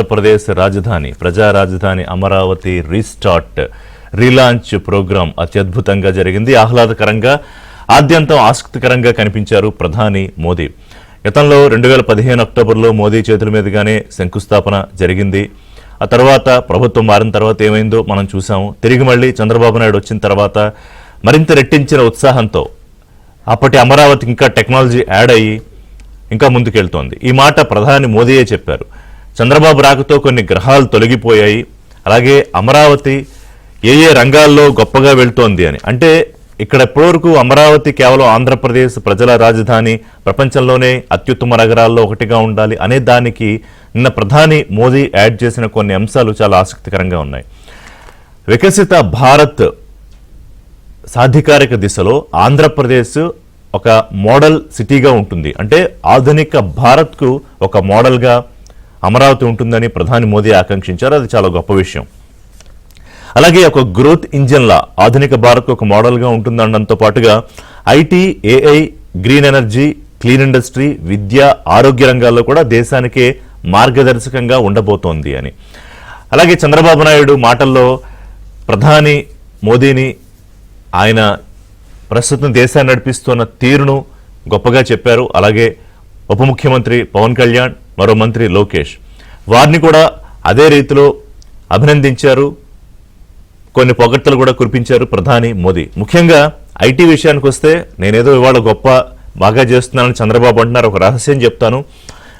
ఆంధ్రప్రదేశ్ రాజధాని ప్రజా రాజధాని అమరావతి రీస్టార్ట్ రీలాంచ్ ప్రోగ్రాం అత్యద్భుతంగా జరిగింది. ఆహ్లాదకరంగా ఆద్యంతం ఆసక్తికరంగా కనిపించారు ప్రధాని మోదీ. గతంలో 2015 అక్టోబర్లో మోదీ చేతుల మీదుగానే శంకుస్థాపన జరిగింది. ఆ తర్వాత ప్రభుత్వం మారిన తర్వాత ఏమైందో మనం చూసాము. తిరిగి మళ్ళీ చంద్రబాబు నాయుడు వచ్చిన తర్వాత మరింత రెట్టించిన ఉత్సాహంతో అప్పటి అమరావతి ఇంకా టెక్నాలజీ యాడ్ అయ్యి ఇంకా ముందుకెళ్తోంది. ఈ మాట ప్రధాని మోదీయే చెప్పారు. చంద్రబాబు రాకతో కొన్ని గ్రహాలు తొలగిపోయాయి, అలాగే అమరావతి ఏ రంగాల్లో గొప్పగా వెళ్తోంది అని. అంటే ఇక్కడ ఎప్పటివరకు అమరావతి కేవలం ఆంధ్రప్రదేశ్ ప్రజల రాజధాని, ప్రపంచంలోనే అత్యుత్తమ నగరాల్లో ఒకటిగా ఉండాలి అనే దానికి నిన్న ప్రధాని మోదీ యాడ్ చేసిన కొన్ని అంశాలు చాలా ఆసక్తికరంగా ఉన్నాయి. వికసిత భారత్ సాధికారిక దిశలో ఆంధ్రప్రదేశ్ ఒక మోడల్ సిటీగా ఉంటుంది. అంటే ఆధునిక భారత్కు ఒక మోడల్గా అమరావతి ఉంటుందని ప్రధాని మోదీ ఆకాంక్షించారు. అది చాలా గొప్ప విషయం. అలాగే ఒక గ్రోత్ ఇంజిన్లా ఆధునిక భారత్కు ఒక మోడల్గా ఉంటుందనడంతో పాటుగా IT, AI, green energy, clean industry, విద్య, ఆరోగ్య రంగాల్లో కూడా దేశానికే మార్గదర్శకంగా ఉండబోతోంది అని. అలాగే చంద్రబాబు నాయుడు మాటల్లో ప్రధాని మోదీని ఆయన ప్రస్తుతం దేశాన్ని నడిపిస్తున్న తీరును గొప్పగా చెప్పారు. అలాగే ఉప ముఖ్యమంత్రి పవన్ కళ్యాణ్, మరో మంత్రి లోకేష్ వారిని కూడా అదే రీతిలో అభినందించారు. కొన్ని పొగడ్తలు కూడా కురిపించారు ప్రధాని మోదీ. ముఖ్యంగా ఐటీ విషయానికి వస్తే నేనేదో ఇవాళ బాగా చేస్తున్నానని చంద్రబాబు అంటున్నారు. ఒక రహస్యం చెప్తాను.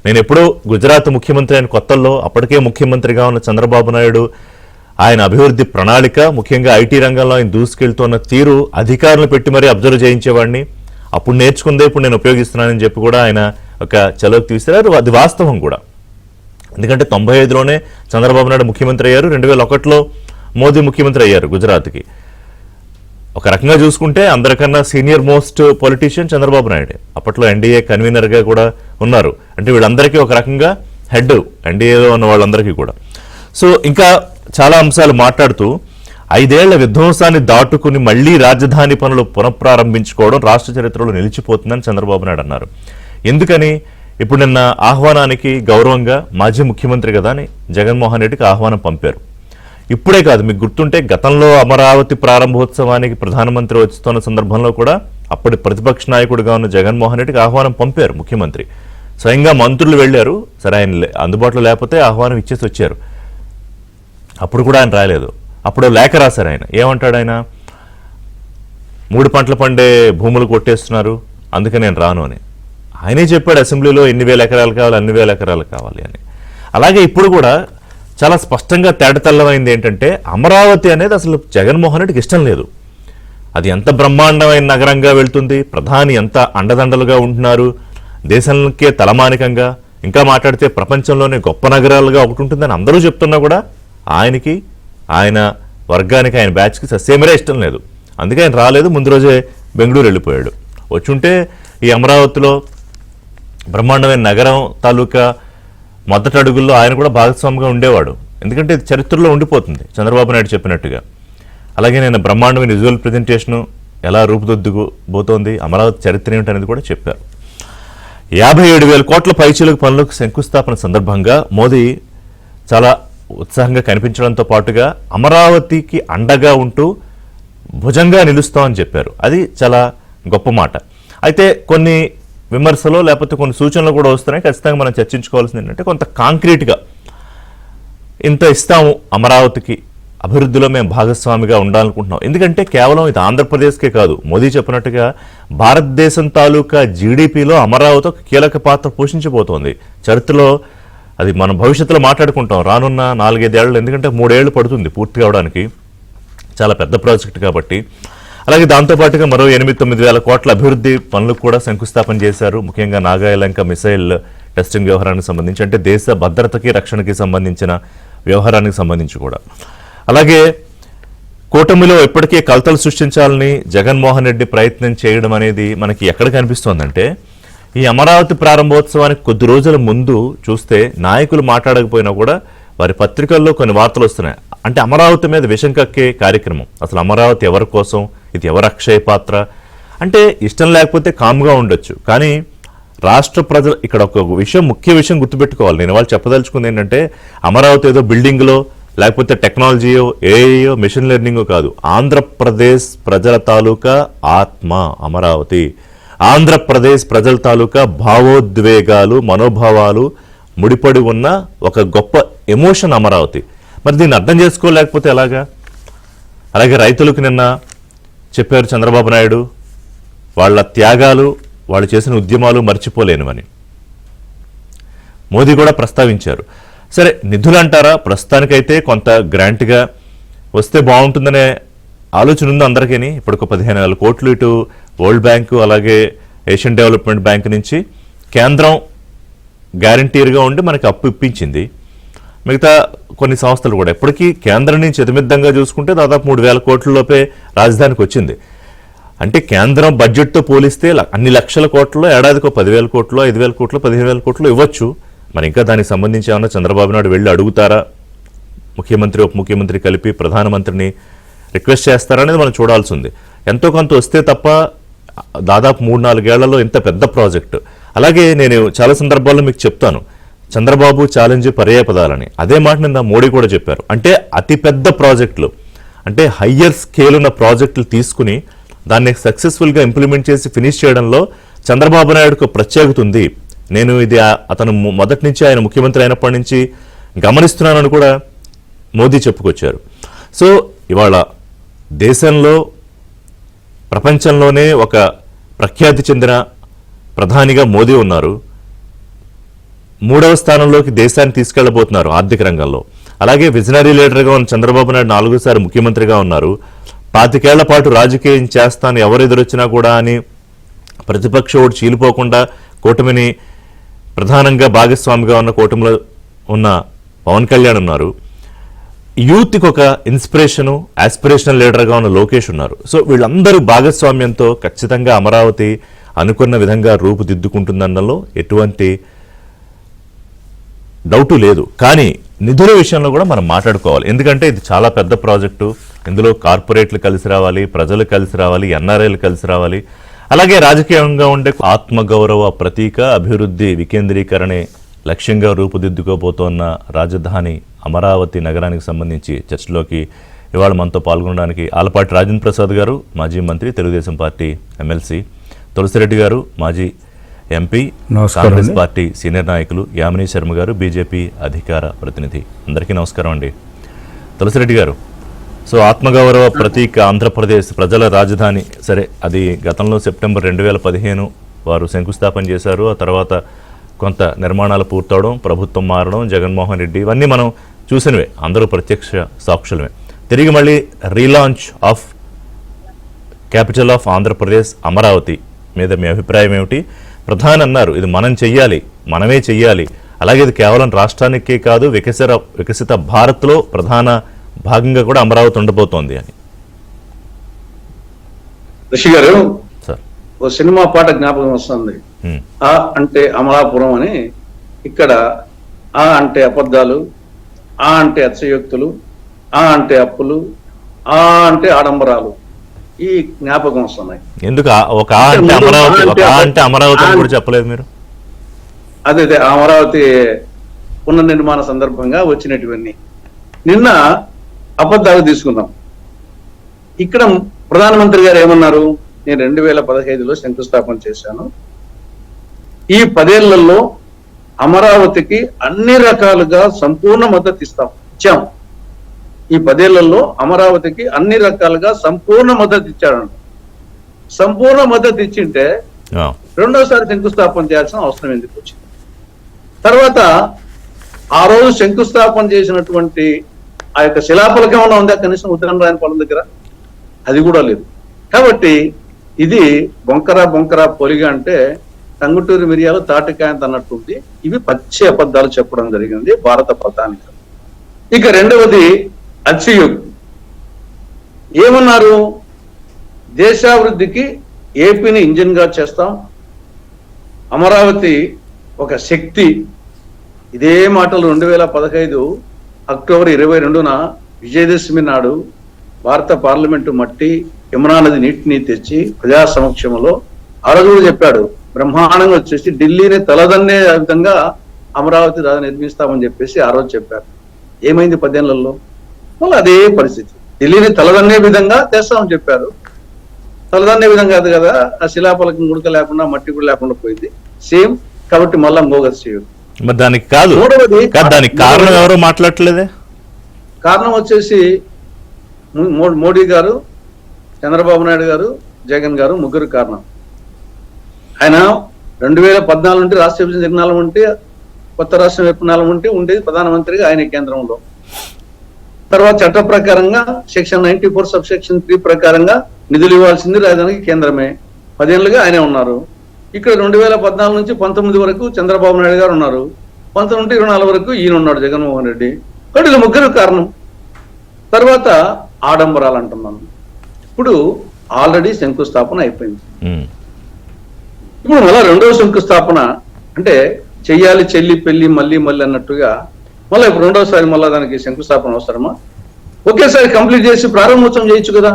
నేను ఎప్పుడూ గుజరాత్ ముఖ్యమంత్రి అయిన కొత్తల్లో అప్పటికే ముఖ్యమంత్రిగా ఉన్న చంద్రబాబు నాయుడు ఆయన అభివృద్ధి ప్రణాళిక, ముఖ్యంగా ఐటీ రంగంలో ఆయన దూసుకెళ్తున్న తీరు అధికారులు పెట్టి మరీ అబ్జర్వ్ చేయించేవాడిని. అప్పుడు నేర్చుకుందే ఇప్పుడు నేను ఉపయోగిస్తున్నానని చెప్పి కూడా ఆయన ఒక చలోకి తీశారు. అది వాస్తవం కూడా. ఎందుకంటే 95లోనే చంద్రబాబు నాయుడు ముఖ్యమంత్రి అయ్యారు, 2001లో మోదీ ముఖ్యమంత్రి అయ్యారు గుజరాత్కి. ఒక రకంగా చూసుకుంటే అందరికన్నా సీనియర్ మోస్ట్ పొలిటీషియన్ చంద్రబాబు నాయుడే. అప్పట్లో ఎన్డీఏ కన్వీనర్గా కూడా ఉన్నారు. అంటే వీళ్ళందరికీ ఒక రకంగా హెడ్, ఎన్డీఏలో ఉన్న వాళ్ళందరికీ కూడా. సో ఇంకా చాలా అంశాలు మాట్లాడుతూ 5 ఏళ్ల విధ్వంసాన్ని దాటుకుని మళ్లీ రాజధాని పనులు పునఃప్రారంభించుకోవడం రాష్ట్ర చరిత్రలో నిలిచిపోతుందని చంద్రబాబు నాయుడు అన్నారు. ఎందుకని? ఇప్పుడు నిన్న ఆహ్వానానికి గౌరవంగా మాజీ ముఖ్యమంత్రి కదా అని జగన్మోహన్ రెడ్డికి ఆహ్వానం పంపారు. ఇప్పుడే కాదు, మీకు గుర్తుంటే గతంలో అమరావతి ప్రారంభోత్సవానికి ప్రధానమంత్రి వస్తున్న సందర్భంలో కూడా అప్పటి ప్రతిపక్ష నాయకుడిగా ఉన్న జగన్మోహన్ రెడ్డికి ఆహ్వానం పంపారు ముఖ్యమంత్రి. స్వయంగా మంత్రులు వెళ్లారు. సరే, ఆయన అందుబాటులో లేకపోతే ఆహ్వానం ఇచ్చేసి వచ్చారు. అప్పుడు కూడా ఆయన రాలేదు. అప్పుడు లేఖ రాశారు. ఆయన ఏమంటాడు? ఆయన 3 పంటలు పండే భూములు కొట్టేస్తున్నారు, అందుకే నేను రాను అని ఆయనే చెప్పాడు అసెంబ్లీలో. ఎన్ని వేల ఎకరాలు కావాలి, అన్ని వేల ఎకరాలు కావాలి అని. అలాగే ఇప్పుడు కూడా చాలా స్పష్టంగా తేటతెల్లమైంది ఏంటంటే అమరావతి అనేది అసలు జగన్మోహన్ రెడ్డికి ఇష్టం లేదు. అది ఎంత బ్రహ్మాండమైన నగరంగా వెళ్తుంది, ప్రధాని ఎంత అండదండలుగా ఉంటున్నారు, దేశానికే తలమానికంగా, ఇంకా మాట్లాడితే ప్రపంచంలోనే గొప్ప నగరాలుగా ఒకటి ఉంటుందని అందరూ చెప్తున్నా కూడా ఆయనకి, ఆయన వర్గానికి, ఆయన బ్యాచ్కి ససేమరే ఇష్టం లేదు. అందుకే ఆయన రాలేదు. ముందు రోజే బెంగళూరు వెళ్ళిపోయాడు. వచ్చుంటే ఈ అమరావతిలో బ్రహ్మాండమైన నగరం తాలూకా మొదటి అడుగుల్లో ఆయన కూడా భాగస్వామిగా ఉండేవాడు. ఎందుకంటే ఇది చరిత్రలో ఉండిపోతుంది చంద్రబాబు నాయుడు చెప్పినట్టుగా. అలాగే నేను బ్రహ్మాండమైన విజువల్ ప్రజెంటేషను ఎలా రూపుదిద్దుకుపోతోంది, అమరావతి చరిత్ర ఏమిటనేది కూడా చెప్పారు. 57,000 కోట్ల పైచీలకు పనులకు శంకుస్థాపన సందర్భంగా మోదీ చాలా ఉత్సాహంగా కనిపించడంతో పాటుగా అమరావతికి అండగా ఉంటూ భుజంగా నిలుస్తామని చెప్పారు. అది చాలా గొప్ప మాట. అయితే కొన్ని విమర్శలు లేకపోతే కొన్ని సూచనలు కూడా వస్తున్నాయి. ఖచ్చితంగా మనం చర్చించుకోవాల్సింది ఏంటంటే కొంత కాంక్రీట్గా ఇంత ఇస్తాము అమరావతికి, అభివృద్ధిలో మేము భాగస్వామిగా ఉండాలనుకుంటున్నాం. ఎందుకంటే కేవలం ఇది ఆంధ్రప్రదేశ్కే కాదు, మోదీ చెప్పినట్టుగా భారతదేశం తాలూకా జీడిపిలో అమరావతి ఒక కీలక పాత్ర పోషించబోతోంది. చరిత్రలో అది మనం భవిష్యత్తులో మాట్లాడుకుంటాం రానున్న 4-5 ఏళ్ళు. ఎందుకంటే 3 ఏళ్ళు పడుతుంది పూర్తి కావడానికి, చాలా పెద్ద ప్రాజెక్ట్ కాబట్టి. అలాగే దాంతోపాటుగా మరో 8-9 వేల కోట్ల అభివృద్ధి పనులకు కూడా శంకుస్థాపన చేశారు. ముఖ్యంగా నాగాయలంక మిసైల్ టెస్టింగ్ వ్యవహారానికి సంబంధించి, అంటే దేశ భద్రతకి రక్షణకి సంబంధించిన వ్యవహారానికి సంబంధించి కూడా. అలాగే కూటమిలో ఇప్పటికే కలతలు సృష్టించాలని జగన్మోహన్ రెడ్డి ప్రయత్నం చేయడం అనేది మనకి ఎక్కడ కనిపిస్తోందంటే, ఈ అమరావతి ప్రారంభోత్సవానికి కొద్ది రోజుల ముందు చూస్తే నాయకులు మాట్లాడకపోయినా కూడా వారి పత్రికల్లో కొన్ని వార్తలు వస్తున్నాయి. అంటే అమరావతి మీద విషం కక్కే కార్యక్రమం. అసలు అమరావతి ఎవరి కోసం, ఇది ఎవరి అక్షయ పాత్ర అంటే ఇష్టం లేకపోతే కామ్గా ఉండొచ్చు, కానీ రాష్ట్ర ప్రజలు ఇక్కడ ఒక విషయం, ముఖ్య విషయం గుర్తుపెట్టుకోవాలి. నేను వాళ్ళు చెప్పదలుచుకుంది ఏంటంటే అమరావతి ఏదో బిల్డింగ్లో లేకపోతే టెక్నాలజీయో ఏఐయో మిషన్ లెర్నింగో కాదు. ఆంధ్రప్రదేశ్ ప్రజల తాలూకా ఆత్మ అమరావతి. ఆంధ్రప్రదేశ్ ప్రజల తాలూకా భావోద్వేగాలు, మనోభావాలు ముడిపడి ఉన్న ఒక గొప్ప ఎమోషన్ అమరావతి. మరి దీన్ని అర్థం చేసుకోలేకపోతే ఎలాగా? అలాగే రైతులకు నిన్న చెప్పారు చంద్రబాబు నాయుడు, వాళ్ళ త్యాగాలు, వాళ్ళు చేసిన ఉద్యమాలు మర్చిపోలేనివని. మోదీ కూడా ప్రస్తావించారు. సరే, నిధులు అంటారా, ప్రస్తుతానికైతే కొంత గ్రాంట్గా వస్తే బాగుంటుందనే ఆలోచన ఉంది అందరికీ. ఇప్పుడు ఒక 15,000 కోట్లు ఇటు వరల్డ్ బ్యాంకు అలాగే ఏషియన్ డెవలప్మెంట్ బ్యాంక్ నుంచి కేంద్రం గ్యారంటీర్గా ఉండి మనకి అప్పు ఇప్పించింది. మిగతా కొన్ని సంస్థలు కూడా ఇప్పటికీ కేంద్రం నుంచి అతిమిద్దంగా చూసుకుంటే దాదాపు 3,000 కోట్ల లోపే రాజధానికి వచ్చింది. అంటే కేంద్రం బడ్జెట్తో పోలిస్తే అన్ని లక్షల కోట్లలో ఏడాదికో 10,000 కోట్లు, 5,000 కోట్లు, 15,000 కోట్లు ఇవ్వచ్చు. మరి ఇంకా దానికి సంబంధించి ఏమన్నా చంద్రబాబు నాయుడు వెళ్ళి అడుగుతారా, ముఖ్యమంత్రి ఉప ముఖ్యమంత్రి కలిపి ప్రధానమంత్రిని రిక్వెస్ట్ చేస్తారా అనేది మనం చూడాల్సి ఉంది. ఎంతో కొంత వస్తే తప్ప దాదాపు 3-4 ఏళ్లలో ఇంత పెద్ద ప్రాజెక్టు. అలాగే నేను చాలా సందర్భాల్లో మీకు చెప్తాను, చంద్రబాబు ఛాలెంజ్ పర్యాయ పదాలని. అదే మాట నిన్న మోడీ కూడా చెప్పారు. అంటే అతిపెద్ద ప్రాజెక్టులు, అంటే హయ్యర్ స్కేల్ ఉన్న ప్రాజెక్టులు తీసుకుని దాన్ని సక్సెస్ఫుల్గా ఇంప్లిమెంట్ చేసి ఫినిష్ చేయడంలో చంద్రబాబు నాయుడుకు ప్రత్యేకత ఉంది. నేను ఇది అతను మొదటి నుంచి, ఆయన ముఖ్యమంత్రి అయినప్పటి నుంచి గమనిస్తున్నానని కూడా మోదీ చెప్పుకొచ్చారు. సో ఇవాళ దేశంలో, ప్రపంచంలోనే ఒక ప్రఖ్యాతి చెందిన ప్రధానిగా మోదీ ఉన్నారు. 3వ స్థానంలోకి దేశాన్ని తీసుకెళ్లబోతున్నారు ఆర్థిక రంగంలో. అలాగే విజనరీ లీడర్గా ఉన్న చంద్రబాబు నాయుడు 4వ సారి ముఖ్యమంత్రిగా ఉన్నారు. 25 ఏళ్ల పాటు రాజకీయం చేస్తాను ఎవరు ఎదురొచ్చినా కూడా అని ప్రతిపక్ష ఓటు చీలిపోకుండా కూటమిని ప్రధానంగా భాగస్వామిగా ఉన్న కూటమిలో ఉన్న పవన్ కళ్యాణ్ ఉన్నారు. యూత్కి ఒక ఇన్స్పిరేషను, ఆస్పిరేషనల్ లీడర్గా ఉన్న లోకేష్ ఉన్నారు. సో వీళ్ళందరూ భాగస్వామ్యంతో ఖచ్చితంగా అమరావతి అనుకున్న విధంగా రూపుదిద్దుకుంటుందన్నలో ఎటువంటి డౌటు లేదు. కానీ నిధుల విషయంలో కూడా మనం మాట్లాడుకోవాలి. ఎందుకంటే ఇది చాలా పెద్ద ప్రాజెక్టు. ఇందులో కార్పొరేట్లు కలిసి రావాలి, ప్రజలు కలిసి రావాలి, ఎన్ఆర్ఐలు కలిసి రావాలి. అలాగే రాజకీయంగా ఉండే ఆత్మగౌరవ ప్రతీక, అభివృద్ధి వికేంద్రీకరణే లక్ష్యంగా రూపుదిద్దుకోబోతోన్న రాజధాని అమరావతి నగరానికి సంబంధించి చర్చలోకి ఇవాళ మనతో పాల్గొనడానికి ఆలపాటి రాజేంద్ర ప్రసాద్ గారు, మాజీ మంత్రి, తెలుగుదేశం పార్టీ ఎమ్మెల్సీ, తులసిరెడ్డి గారు, మాజీ ఎంపీ, కాంగ్రెస్ పార్టీ సీనియర్ నాయకులు, యామిని శర్మ గారు, బీజేపీ అధికార ప్రతినిధి. అందరికీ నమస్కారం అండి. తులసిరెడ్డి గారు, సో ఆత్మగౌరవ ప్రతీక ఆంధ్రప్రదేశ్ ప్రజల రాజధాని, సరే అది గతంలో సెప్టెంబర్ 2015 వారు శంకుస్థాపన చేశారు. ఆ తర్వాత కొంత నిర్మాణాలు పూర్తవడం, ప్రభుత్వం మారడం, జగన్మోహన్ రెడ్డి, ఇవన్నీ మనం చూసినవే, అందరూ ప్రత్యక్ష సాక్షులమే. తిరిగి మళ్ళీ relaunch of capital of Andhra Pradesh Amaravati మీద మీ అభిప్రాయం ఏమిటి? ప్రధాని అన్నారు ఇది మనం చెయ్యాలి, మనమే చెయ్యాలి, అలాగే ఇది కేవలం రాష్ట్రానికే కాదు వికసిత భారత్లో ప్రధాన భాగంగా కూడా అమరావతి ఉండబోతోంది అని. ఋషి గారు, ఓ సినిమా పాట జ్ఞాపకం వస్తుంది. ఆ అంటే అమలాపురం అని. ఇక్కడ ఆ అంటే అబద్ధాలు, ఆ అంటే అతిశయోక్తులు, ఆ అంటే అప్పులు, ఆ అంటే ఆడంబరాలు, ఈ జ్ఞాపకం వస్తున్నాయి. ఎందుకు ఒక అంటే అమరావతి అని కూడా చెప్పలేదు మీరు? అదే అమరావతి పునర్నిర్మాణ సందర్భంగా వచ్చినటువన్నీ. నిన్న అబద్ధాలు తీసుకున్నాం. ఇక్కడ ప్రధానమంత్రి గారు ఏమన్నారు? నేను 2015లో శంకుస్థాపన చేశాను. ఈ 10 ఏళ్లలో అమరావతికి అన్ని రకాలుగా సంపూర్ణ మద్దతు ఇచ్చాం. ఈ 10 ఏళ్లలో అమరావతికి అన్ని రకాలుగా సంపూర్ణ మద్దతు ఇచ్చాడంట. సంపూర్ణ మద్దతు ఇచ్చింటే రెండోసారి శంకుస్థాపన చేయాల్సిన అవసరం ఎందుకు వచ్చింది? తర్వాత ఆ రోజు శంకుస్థాపన చేసినటువంటి ఆ యొక్క శిలాఫలకం ఏమైనా ఉందా కనీసం ఉత్తరాయణపాలెం దగ్గర? అది కూడా లేదు. కాబట్టి ఇది బొంకరా పొలిగా అంటే టంగుటూరి మిరియాలు తాటికాయంత అన్నట్టుంది. ఇవి పచ్చి అబద్ధాలు చెప్పడం జరిగింది భారత ప్రధాని. ఇక రెండవది అతిశయోక్తి. ఏమన్నారు? దేశాభివృద్ధికి ఏపీని ఇంజిన్ గా చేస్తాం, అమరావతి ఒక శక్తి. ఇదే మాటలు 2015 అక్టోబర్ 22న విజయదశమి నాడు భారత పార్లమెంటు మట్టి యమునా నది నీటిని తెచ్చి ప్రజా సమక్షంలో ఆ రోజు కూడా చెప్పాడు, బ్రహ్మాండంగా వచ్చేసి ఢిల్లీని తలదన్నే విధంగా అమరావతి రాజు నిర్మిస్తామని చెప్పేసి ఆ రోజు చెప్పారు. ఏమైంది 10 ఏళ్లలో? మళ్ళీ అదే పరిస్థితి. ఢిల్లీని తలదన్నే విధంగా చేస్తామని చెప్పారు. తలదన్నే విధంగా కాదు కదా, ఆ శిలాపలకం గుడక లేకుండా మట్టి కూడా లేకుండా పోయింది. సేమ్. కాబట్టి మళ్ళా మోగస్ చేయదు. మరి దానికి కాదు, దానికి కారణం ఎవరో మాట్లాడట్లేదే. కారణం వచ్చేసి మోడీ గారు, చంద్రబాబు నాయుడు గారు, జగన్ గారు, ముగ్గురు కారణం. ఆయన 2014 నుండి రాష్ట్ర విభజన నిర్ణయాలు ఉంటే, కొత్త రాష్ట్రం నిర్ణయాలు ఉంటే ఉండేది ప్రధానమంత్రిగా ఆయన కేంద్రంలో. తర్వాత చట్ట ప్రకారంగా సెక్షన్ 94 సబ్ సెక్షన్ 3 ప్రకారంగా నిధులు ఇవ్వాల్సింది రాజధానికి కేంద్రమే. 10 ఏళ్లుగా ఆయనే ఉన్నారు. ఇక్కడ 2014 నుంచి 19 వరకు చంద్రబాబు నాయుడు గారు ఉన్నారు. 19 నుండి 24 వరకు ఈయన ఉన్నాడు, జగన్మోహన్ రెడ్డి. కాబట్టి వీళ్ళు ముగ్గురు కారణం. తర్వాత ఆడంబరాలు అంటున్నాను. ఇప్పుడు ఆల్రెడీ శంకుస్థాపన అయిపోయింది. ఇప్పుడు మళ్ళా రెండవ శంకుస్థాపన అంటే చెయ్యాలి చెల్లి పెళ్లి మళ్ళీ మళ్ళీ అన్నట్టుగా మళ్ళీ ఇప్పుడు రెండోసారి మళ్ళీ దానికి శంకుస్థాపన అవసరమా? ఒకేసారి కంప్లీట్ చేసి ప్రారంభోత్సవం చేయొచ్చు కదా.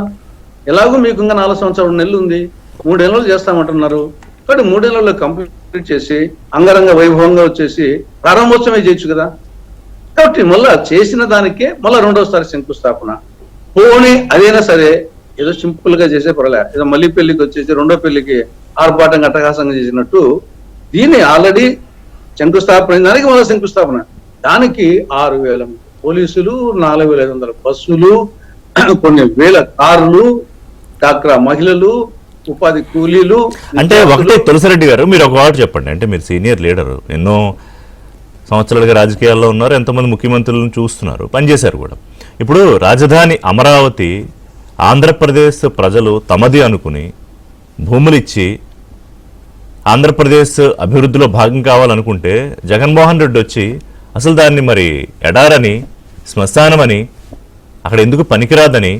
ఎలాగో మీకు ఇంకా 4 సంవత్సరాలు నెలలు ఉంది, 3 ఏళ్ళు చేస్తామంటున్నారు. కాబట్టి 3 ఏళ్లలో కంప్లీట్ చేసి అంగరంగ వైభవంగా వచ్చేసి ప్రారంభోత్సవమే చేయొచ్చు కదా. కాబట్టి మళ్ళా చేసిన దానికే మళ్ళా రెండోసారి శంకుస్థాపన. పోనీ అదైనా సరే ఏదో సింపుల్ గా చేసే పర్లే, ఏదో మళ్ళీ పెళ్లికి వచ్చేసి రెండో పెళ్లికి ఆర్భాటంగా అట్టహాసంగా చేసినట్టు దీన్ని ఆల్రెడీ శంకుస్థాపన దానికి మళ్ళీ శంకుస్థాపన. దానికి 6,000 పోలీసులు, 4,500 బస్సులు, కొన్ని వేల కార్లు, డాక్రా మహిళలు, ఉపాధి కూలీలు. అంటే ఒకటే తులసిరెడ్డి గారు, మీరు ఒక మాట చెప్పండి. అంటే మీరు సీనియర్ లీడరు, ఎన్నో సంవత్సరాలుగా రాజకీయాల్లో ఉన్నారు, ఎంతోమంది ముఖ్యమంత్రులను చూస్తున్నారు, పనిచేశారు కూడా. ఇప్పుడు రాజధాని అమరావతి ఆంధ్రప్రదేశ్ ప్రజలు తమది అనుకుని భూములు ఇచ్చి ఆంధ్రప్రదేశ్ అభివృద్ధిలో భాగం కావాలనుకుంటే జగన్మోహన్ రెడ్డి వచ్చి అసలు దాన్ని మరి ఎడారని, శ్మశానమని, అక్కడ ఎందుకు పనికిరాదని,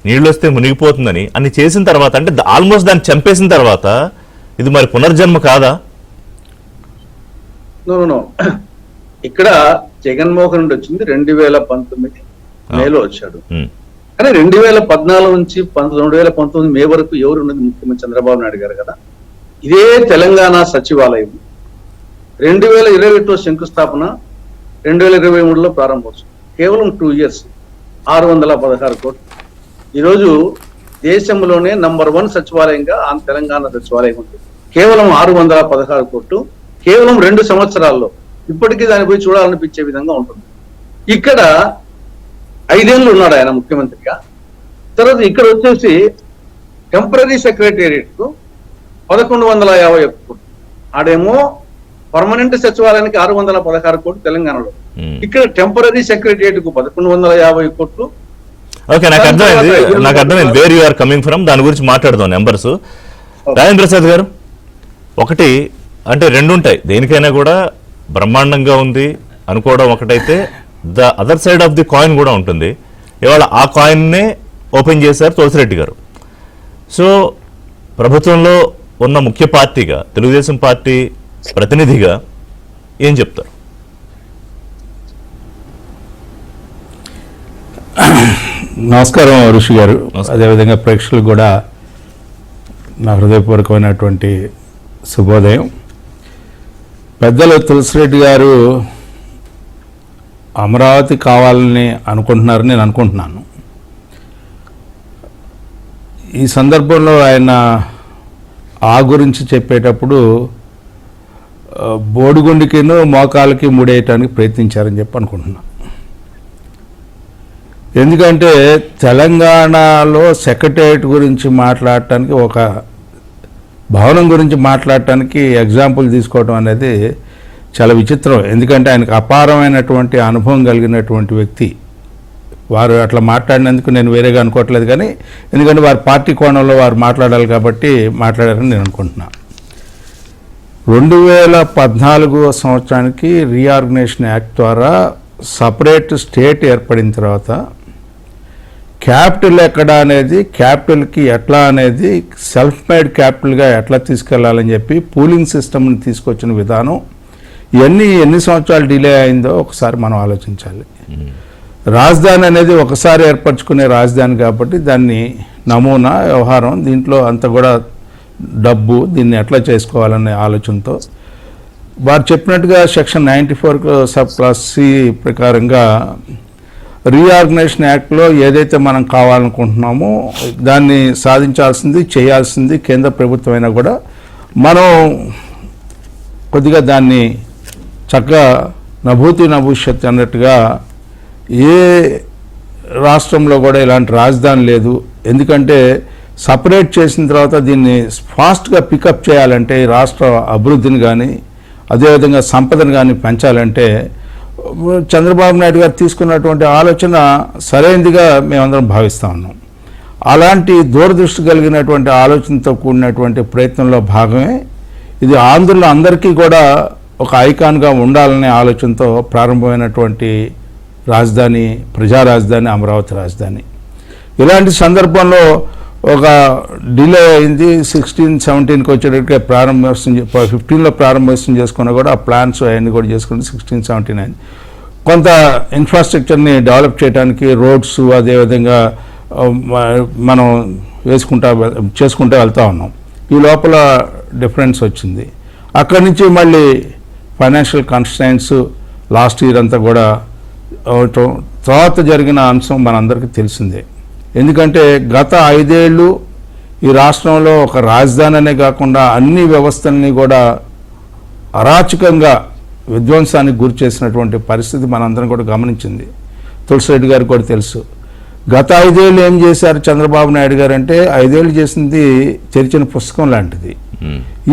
నీళ్ళు వస్తే మునిగిపోతుందని అన్ని చేసిన తర్వాత, అంటే ఆల్మోస్ట్ దాన్ని చంపేసిన తర్వాత ఇది మరి పునర్జన్మ కాదా? ఇక్కడ జగన్మోహన్ రెడ్డి వచ్చింది 2019 మేలో వచ్చాడు. కానీ 2014 నుంచి 2019 మే వరకు ఎవరు ఉన్నది? ముఖ్యమంత్రి చంద్రబాబు నాయుడు గారు కదా. ఇదే తెలంగాణ సచివాలయం 2021లో శంకుస్థాపన, 2023లో ప్రారంభోత్సవం. కేవలం 2 years 616 కోట్లు. ఈరోజు దేశంలోనే నంబర్ 1 సచివాలయంగా తెలంగాణ సచివాలయం ఉంటుంది. కేవలం 616 కోట్లు, కేవలం 2 సంవత్సరాల్లో. ఇప్పటికీ దాన్ని పోయి చూడాలనిపించే విధంగా ఉంటుంది. ఇక్కడ 5 ఏళ్ళు ఉన్నాడు ఆయన ముఖ్యమంత్రిగా. తర్వాత ఇక్కడ వచ్చేసి టెంపరీ సెక్రటేరియట్ కు 1151 కోట్లు. ఆడేమో పర్మనెంట్ సచివాలయానికి 616 కోట్లు తెలంగాణలో. ఇక్కడ టెంపరీ సెక్రటేరియట్ కు 1150 కోట్లు. ఓకే, నాకు అర్థమైంది where you are coming from. దాని గురించి మాట్లాడదాం నెంబర్స్. రాజేంద్ర ప్రసాద్ గారు, ఒకటి అంటే 2 ఉంటాయి. దేనికైనా కూడా బ్రహ్మాండంగా ఉంది అనుకోవడం ఒకటైతే, the other side of the coin కూడా ఉంటుంది. ఇవాళ ఆ కాయిన్నే ఓపెన్ చేశారు తులసిరెడ్డి గారు. సో ప్రభుత్వంలో ఉన్న ముఖ్య పార్టీగా, తెలుగుదేశం పార్టీ ప్రతినిధిగా ఏం చెప్తారు? నమస్కారం ఋషి గారు, అదేవిధంగా ప్రేక్షకులు కూడా నా హృదయపూర్వకమైనటువంటి శుభోదయం. పెద్దలు తులసిరెడ్డి గారు అమరావతి కావాలని అనుకుంటున్నారని నేను అనుకుంటున్నాను. ఈ సందర్భంలో ఆయన ఆ గురించి చెప్పేటప్పుడు బోడిగుండికిను మోకాలకి ముడేయటానికి ప్రయత్నించారని చెప్పి అనుకుంటున్నాను. ఎందుకంటే తెలంగాణలో సెక్రటేరియట్ గురించి మాట్లాడటానికి, ఒక భవనం గురించి మాట్లాడటానికి ఎగ్జాంపుల్ తీసుకోవడం అనేది చాలా విచిత్రం. ఎందుకంటే ఆయనకు అపారమైనటువంటి అనుభవం కలిగినటువంటి వ్యక్తి. వారు అట్లా మాట్లాడినందుకు నేను వేరేగా అనుకోవట్లేదు, కానీ ఎందుకంటే వారి పార్టీ కోణంలో వారు మాట్లాడాలి కాబట్టి మాట్లాడారని నేను అనుకుంటున్నాను. 2014 సంవత్సరానికి రీఆర్గనైజేషన్ యాక్ట్ ద్వారా సపరేట్ స్టేట్ ఏర్పడిన తర్వాత క్యాపిటల్ ఎక్కడ అనేది, క్యాపిటల్కి ఎట్లా అనేది, సెల్ఫ్ మేడ్ క్యాపిటల్గా ఎట్లా తీసుకెళ్లాలని చెప్పి పూలింగ్ సిస్టమ్ని తీసుకొచ్చిన విధానం, ఇవన్నీ ఎన్ని సంవత్సరాలు డిలే అయిందో ఒకసారి మనం ఆలోచించాలి. రాజధాని అనేది ఒకసారి ఏర్పరచుకునే రాజధాని కాబట్టి దాన్ని నమూనా వ్యవహారం, దీంట్లో అంత కూడా డబ్బు, దీన్ని ఎట్లా చేసుకోవాలనే ఆలోచనతో వారు చెప్పినట్టుగా సెక్షన్ 94 సబ్ క్లాస్ సి ప్రకారంగా రీఆర్గనైజేషన్ యాక్ట్లో ఏదైతే మనం కావాలనుకుంటున్నామో దాన్ని సాధించాల్సింది, చేయాల్సింది కేంద్ర ప్రభుత్వం అయినా కూడా మనం కొద్దిగా దాన్ని చక్కగా నభూతి నభవిష్యత్ అన్నట్టుగా ఏ రాష్ట్రంలో కూడా ఇలాంటి రాజధాని లేదు. ఎందుకంటే సపరేట్ చేసిన తర్వాత దీన్ని ఫాస్ట్గా పికప్ చేయాలంటే ఈ రాష్ట్ర అభివృద్ధిని కానీ అదేవిధంగా సంపదను కానీ పెంచాలంటే చంద్రబాబు నాయుడు గారు తీసుకున్నటువంటి ఆలోచన సరైనదిగా మేమందరం భావిస్తూ ఉన్నాం. అలాంటి దూరదృష్టి కలిగినటువంటి ఆలోచనతో కూడినటువంటి ప్రయత్నంలో భాగమే ఇది. ఆంధ్రులు అందరికీ కూడా ఒక ఐకాన్గా ఉండాలనే ఆలోచనతో ప్రారంభమైనటువంటి రాజధాని, ప్రజా రాజధాని అమరావతి రాజధాని. ఇలాంటి సందర్భంలో ఒక డిలే అయింది. 16-17కి వచ్చేటట్టుగా ప్రారంభోత్సవం 15లో ప్రారంభోత్సవం చేసుకున్నా కూడా ఆ ప్లాన్స్ అవన్నీ కూడా చేసుకుని 16-17 అయింది. కొంత ఇన్ఫ్రాస్ట్రక్చర్ని డెవలప్ చేయడానికి రోడ్స్ అదేవిధంగా మనం చేసుకుంటూ వెళ్తూ ఉన్నాం. ఈ లోపల డిఫరెన్స్ వచ్చింది. అక్కడి నుంచి మళ్ళీ ఫైనాన్షియల్ కన్స్ట్రైంట్స్ లాస్ట్ ఇయర్ అంతా కూడా అవటం, తర్వాత జరిగిన అంశం మనందరికీ తెలిసిందే. ఎందుకంటే గత 5 ఏళ్ళు ఈ రాష్ట్రంలో ఒక రాజధాని అనే కాకుండా అన్ని వ్యవస్థల్ని కూడా అరాచకంగా విధ్వంసానికి గురి చేసినటువంటి పరిస్థితి మనందరం కూడా గమనించింది. తులసిరెడ్డి గారికి కూడా తెలుసు. గత 5 ఏళ్ళు ఏం చేశారు చంద్రబాబు నాయుడు గారు అంటే 5 ఏళ్ళు చేసింది తెరిచిన పుస్తకం లాంటిది.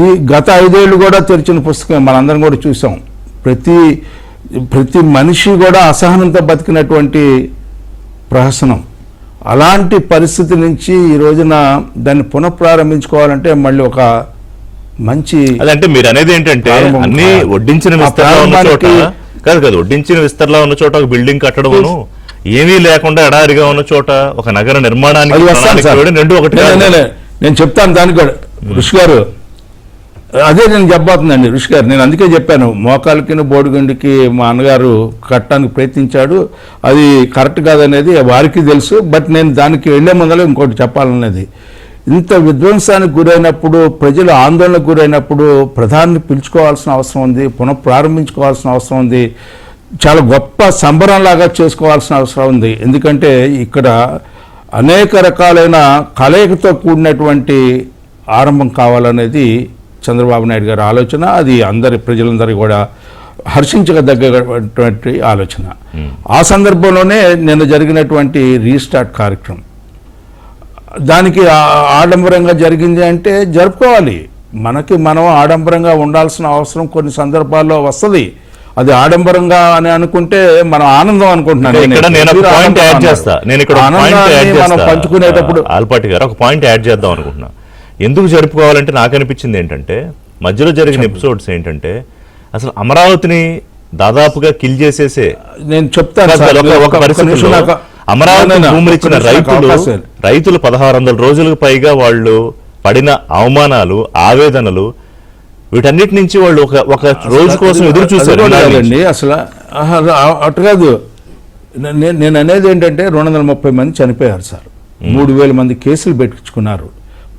ఈ గత 5 ఏళ్ళు కూడా తెరిచిన పుస్తకం మనందరం కూడా చూసాం. ప్రతి మనిషి కూడా అసహనంతో బతికినటువంటి ప్రహసనం. అలాంటి పరిస్థితి నుంచి ఈ రోజున దాన్ని పునఃప్రారంభించుకోవాలంటే మళ్ళీ ఒక మంచి, అదంటే మీరు అనేది ఏంటంటే అన్ని వడ్డించిన విస్తరణ ఉన్న చోట కాదు వడ్డించిన విస్తరణ ఉన్న చోట ఒక బిల్డింగ్ కట్టడమును, ఏమీ లేకుండా ఎడారిగా ఉన్న చోట ఒక నగర నిర్మాణానికి రెండు ఒకటి. నేను చెప్తాను దానికి కూడా ఋషి గారు, అదే నేను చెప్పబోతుందండి ఋషి గారు. నేను అందుకే చెప్పాను, మోకాలకి బోడిగుండికి మా అన్నగారు కట్టడానికి ప్రయత్నించాడు, అది కరెక్ట్ కాదనేది వారికి తెలుసు. బట్ నేను దానికి వెళ్లే ముందర ఇంకోటి చెప్పాలనేది, ఇంత విధ్వంసానికి గురైనప్పుడు, ప్రజలు ఆందోళనకు గురైనప్పుడు ప్రధాని పిలుచుకోవాల్సిన అవసరం ఉంది, పునఃప్రారంభించుకోవాల్సిన అవసరం ఉంది, చాలా గొప్ప సంబరంలాగా చేసుకోవాల్సిన అవసరం ఉంది. ఎందుకంటే ఇక్కడ అనేక రకాలైన కలయికతో కూడినటువంటి ఆరంభం కావాలనేది చంద్రబాబు నాయుడు గారి ఆలోచన. అది ప్రజలందరికీ కూడా హర్షించదగ్గటువంటి ఆలోచన. ఆ సందర్భంలోనే నిన్న జరిగినటువంటి రీస్టార్ట్ కార్యక్రమం దానికి ఆడంబరంగా జరిగింది అంటే జరుపుకోవాలి. మనం ఆడంబరంగా ఉండాల్సిన అవసరం కొన్ని సందర్భాల్లో వస్తుంది. అది ఆడంబరంగా అని అనుకుంటే మనం ఆనందం అనుకుంటున్నాను. మనం పంచుకునేటప్పుడు ఆల్పాటి గారు ఒక పాయింట్ యాడ్ చేద్దాం అనుకుంటున్నా. ఎందుకు జరుపుకోవాలంటే నాకు అనిపించింది ఏంటంటే, మధ్యలో జరిగిన ఎపిసోడ్స్ ఏంటంటే అసలు అమరావతిని దాదాపుగా కిల్ చేసేసే, నేను చెప్తాను ఒక పరిస్థితుల్లో అమరావతి భూములు ఇచ్చిన రైతులు 1600 రోజులకు పైగా వాళ్ళు పడిన అవమానాలు, ఆవేదనలు, వీటన్నిటి నుంచి వాళ్ళు ఒక రోజు కోసం ఎదురు చూశారు. అసలు అటు కాదు, నేను అనేది ఏంటంటే 230 మంది చనిపోయారు సార్, 3000 మంది కేసులు పెట్టించుకున్నారు,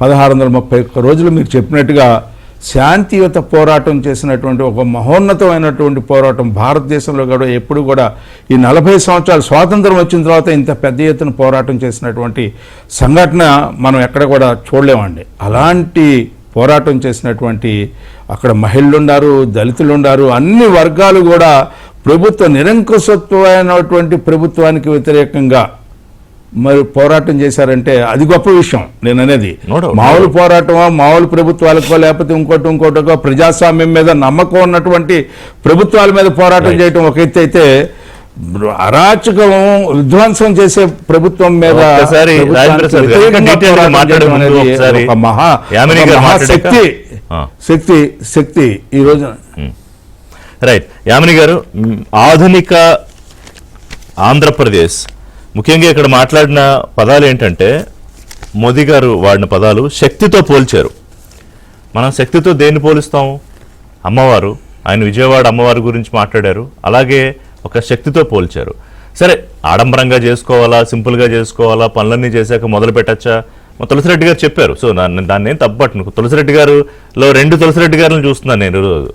1631 రోజులు మీరు చెప్పినట్టుగా శాంతియుత పోరాటం చేసినటువంటి ఒక మహోన్నతమైనటువంటి పోరాటం భారతదేశంలో కూడా ఎప్పుడు కూడా ఈ 40 సంవత్సరాలు స్వాతంత్రం వచ్చిన తర్వాత ఇంత పెద్ద ఎత్తున పోరాటం చేసినటువంటి సంఘటన మనం ఎక్కడ కూడా చూడలేమండి. అలాంటి పోరాటం చేసినటువంటి అక్కడ మహిళలు ఉన్నారు, దళితులు ఉన్నారు, అన్ని వర్గాలు కూడా నిరంకుశత్వమైనటువంటి ప్రభుత్వానికి వ్యతిరేకంగా మరి పోరాటం చేశారంటే అది గొప్ప విషయం. నేను అనేది మామూలు పోరాటమో, మామూలు ప్రభుత్వాలకో, లేకపోతే ఇంకోటికో, ప్రజాస్వామ్యం మీద నమ్మకం ఉన్నటువంటి ప్రభుత్వాల మీద పోరాటం చేయటం ఒక ఎత్తు అయితే, అరాచకం విధ్వంసం చేసే ప్రభుత్వం మీద శక్తి ఈ రోజు. రైట్ యామిని గారు, ఆధునిక ఆంధ్రప్రదేశ్ ముఖ్యంగా ఇక్కడ మాట్లాడిన పదాలు ఏంటంటే, మోదీ గారు వాడిన పదాలు శక్తితో పోల్చారు. మనం శక్తితో దేన్ని పోలుస్తాం? అమ్మవారు. ఆయన విజయవాడ అమ్మవారి గురించి మాట్లాడారు, అలాగే ఒక శక్తితో పోల్చారు. సరే, ఆడంబరంగా చేసుకోవాలా, సింపుల్గా చేసుకోవాలా, పనులన్నీ చేశాక మొదలు పెట్టచ్చా, మా తులసిరెడ్డి గారు చెప్పారు. సో దాన్ని ఏం తప్పట్ను. తులసిరెడ్డి గారులో 2 తులసిరెడ్డి గారిని చూస్తున్నాను నేను రోజు.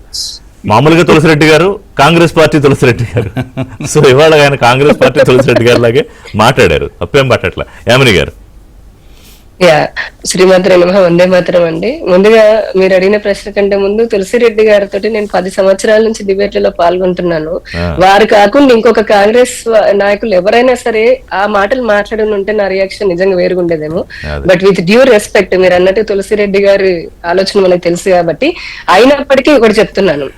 మామూలుగా తులసిరెడ్డి గారు, కాంగ్రెస్ పార్టీ తులసిరెడ్డి గారు. సో ఇవాళ ఆయన కాంగ్రెస్ పార్టీ తులసిరెడ్డి గారు లాగే మాట్లాడారు. తప్పేం పట్టట్ల. యామిని గారు. శ్రీమాత్రే నమః. వందే మాతరం అండి. ముందుగా మీరు అడిగిన ప్రశ్న కంటే ముందు తులసిరెడ్డి గారితో నేను 10 సంవత్సరాల నుంచి డిబేట్లలో పాల్గొంటున్నాను. వారు కాకుండా ఇంకొక కాంగ్రెస్ నాయకులు ఎవరైనా సరే ఆ మాటలు మాట్లాడని ఉంటే నా రియాక్షన్ నిజంగా వేరుగుండేదేమో. బట్ విత్ డ్యూ రెస్పెక్ట్, మీరు అన్నట్టు తులసిరెడ్డి గారి ఆలోచన మనకు తెలుసు కాబట్టి, అయినప్పటికీ ఒకటి చెప్తున్నాను.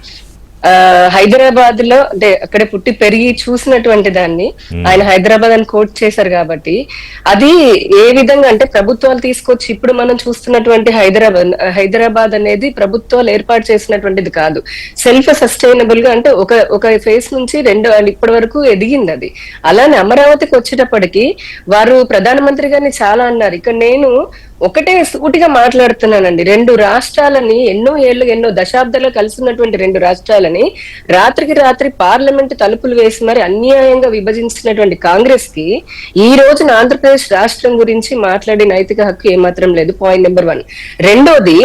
హైదరాబాద్ లో అంటే అక్కడ పుట్టి పెరిగి చూసినటువంటి దాన్ని ఆయన హైదరాబాద్ అని కోట్ చేశారు కాబట్టి, అది ఏ విధంగా అంటే ప్రభుత్వాలు తీసుకొచ్చి ఇప్పుడు మనం చూస్తున్నటువంటి హైదరాబాద్ అనేది ప్రభుత్వాలు ఏర్పాటు చేసినటువంటిది కాదు. సెల్ఫ్ సస్టైనబుల్ గా అంటే ఒక ఫేస్ నుంచి ఇప్పటి వరకు ఎదిగింది అది. అలానే అమరావతికి వచ్చేటప్పటికి వారు ప్రధానమంత్రి గారిని చాలా అన్నారు. ఇక్కడ నేను ఒకటే సూటిగా మాట్లాడుతున్నానండి. 2 రాష్ట్రాలని ఎన్నో దశాబ్దాలు కలిసి ఉన్నటువంటి 2 రాష్ట్రాలని రాత్రికి రాత్రి పార్లమెంట్ తలుపులు వేసి మరి అన్యాయంగా విభజించినటువంటి కాంగ్రెస్ కి ఈ రోజున ఆంధ్రప్రదేశ్ రాష్ట్రం గురించి మాట్లాడే నైతిక హక్కు ఏమాత్రం లేదు. Point number 1. రెండోది,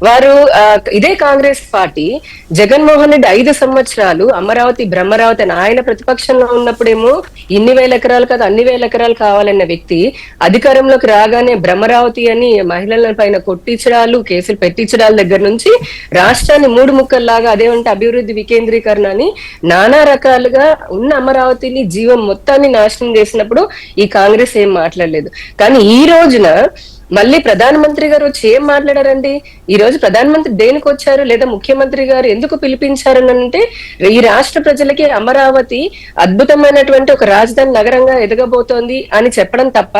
వారు ఇదే కాంగ్రెస్ పార్టీ జగన్మోహన్ రెడ్డి 5 సంవత్సరాలు అమరావతి బ్రహ్మరావతి అని ఆయన ప్రతిపక్షంలో ఉన్నప్పుడేమో ఇన్ని వేల ఎకరాలు కాదు అన్ని వేల ఎకరాలు కావాలన్న వ్యక్తి అధికారంలోకి రాగానే బ్రహ్మరావతి అని మహిళల పైన కొట్టించడాలు, కేసులు పెట్టించడాల దగ్గర నుంచి రాష్ట్రాన్ని 3 ముక్కల్లాగా అదేమంటే అభివృద్ధి వికేంద్రీకరణ అని నానా రకాలుగా ఉన్న అమరావతిని జీవం మొత్తాన్ని నాశనం చేసినప్పుడు ఈ కాంగ్రెస్ ఏం మాట్లాడలేదు. కానీ ఈ రోజున మళ్ళీ ప్రధానమంత్రి గారు వచ్చి ఏం మాట్లాడారండి? ఈ రోజు ప్రధానమంత్రి దేనికి వచ్చారు, లేదా ముఖ్యమంత్రి గారు ఎందుకు పిలిపించారని అంటే, ఈ రాష్ట్ర ప్రజలకి అమరావతి అద్భుతమైనటువంటి ఒక రాజధాని నగరంగా ఎదగబోతోంది అని చెప్పడం తప్ప,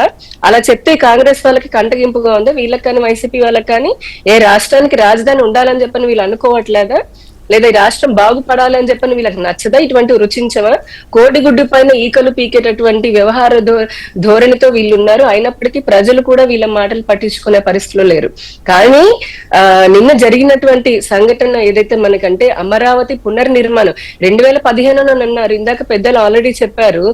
అలా చెప్తే కాంగ్రెస్ వాళ్ళకి కంటగింపుగా ఉందా? వీళ్ళకి కానీ వైసీపీ వాళ్ళకి కానీ ఏ రాష్ట్రానికి రాజధాని ఉండాలని చెప్పని వీళ్ళు అనుకోవట్లేదా? లేదా ఈ రాష్ట్రం బాగుపడాలి అని చెప్పని వీళ్ళకి నచ్చదా? ఇటువంటి రుచించవా? కోడిగుడ్డు పైన ఈకలు పీకేటటువంటి వ్యవహార ధోరణితో వీళ్ళు ఉన్నారు. అయినప్పటికీ ప్రజలు కూడా వీళ్ళ మాటలు పట్టించుకునే పరిస్థితిలో లేరు. కానీ నిన్న జరిగినటువంటి సంఘటన ఏదైతే మనకంటే అమరావతి పునర్నిర్మాణం 2015 అన్నారు. ఇందాక పెద్దలు ఆల్రెడీ చెప్పారు.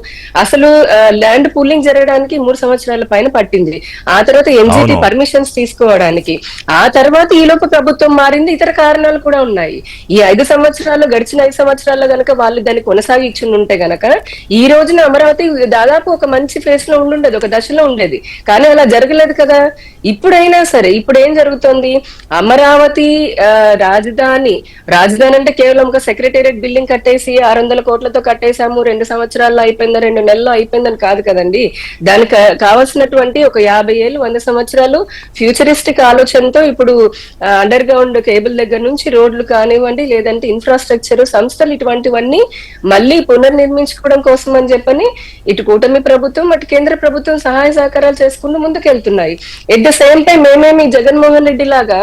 అసలు ల్యాండ్ పూలింగ్ జరగడానికి 3 సంవత్సరాల పైన పట్టింది. ఆ తర్వాత ఎన్జిటి పర్మిషన్స్ తీసుకోవడానికి, ఆ తర్వాత ఈలోపు ప్రభుత్వం మారింది. ఇతర కారణాలు కూడా ఉన్నాయి. ఈ 5 సంవత్సరాలు గడిచిన 5 సంవత్సరాల్లో గనక వాళ్ళు దాన్ని కొనసాగించి ఉంటే గనక ఈ రోజున అమరావతి దాదాపు ఒక మంచి ఫేస్ లో ఉండుండేది, ఒక దశలో ఉండేది. కానీ అలా జరగలేదు కదా. ఇప్పుడైనా సరే ఇప్పుడు ఏం జరుగుతుంది? అమరావతి రాజధాని అంటే కేవలం ఒక సెక్రటేరియట్ బిల్డింగ్ కట్టేసి 600 కోట్లతో కట్టేశాము, 2 సంవత్సరాల్లో అయిపోయిందా 2 నెలల్లో అయిపోయిందని కాదు కదండి. దానికి కావాల్సినటువంటి ఒక 50 ఏళ్ళు 100 సంవత్సరాలు ఫ్యూచరిస్టిక్ ఆలోచనతో ఇప్పుడు అండర్ గ్రౌండ్ కేబుల్ దగ్గర నుంచి రోడ్లు కానివ్వండి, లేదంటే ఇన్ఫ్రాస్ట్రక్చర్ సంస్థలు ఇటువంటివన్నీ మళ్ళీ పునర్నిర్మించుకోవడం కోసం అని చెప్పని ఇటు కూటమి ప్రభుత్వం అటు కేంద్ర ప్రభుత్వం సహాయ సహకారాలు చేసుకుంటూ ముందుకెళ్తున్నాయి. ఎట్ ద సేమ్ టైం మేమేమి జగన్మోహన్ రెడ్డి లాగా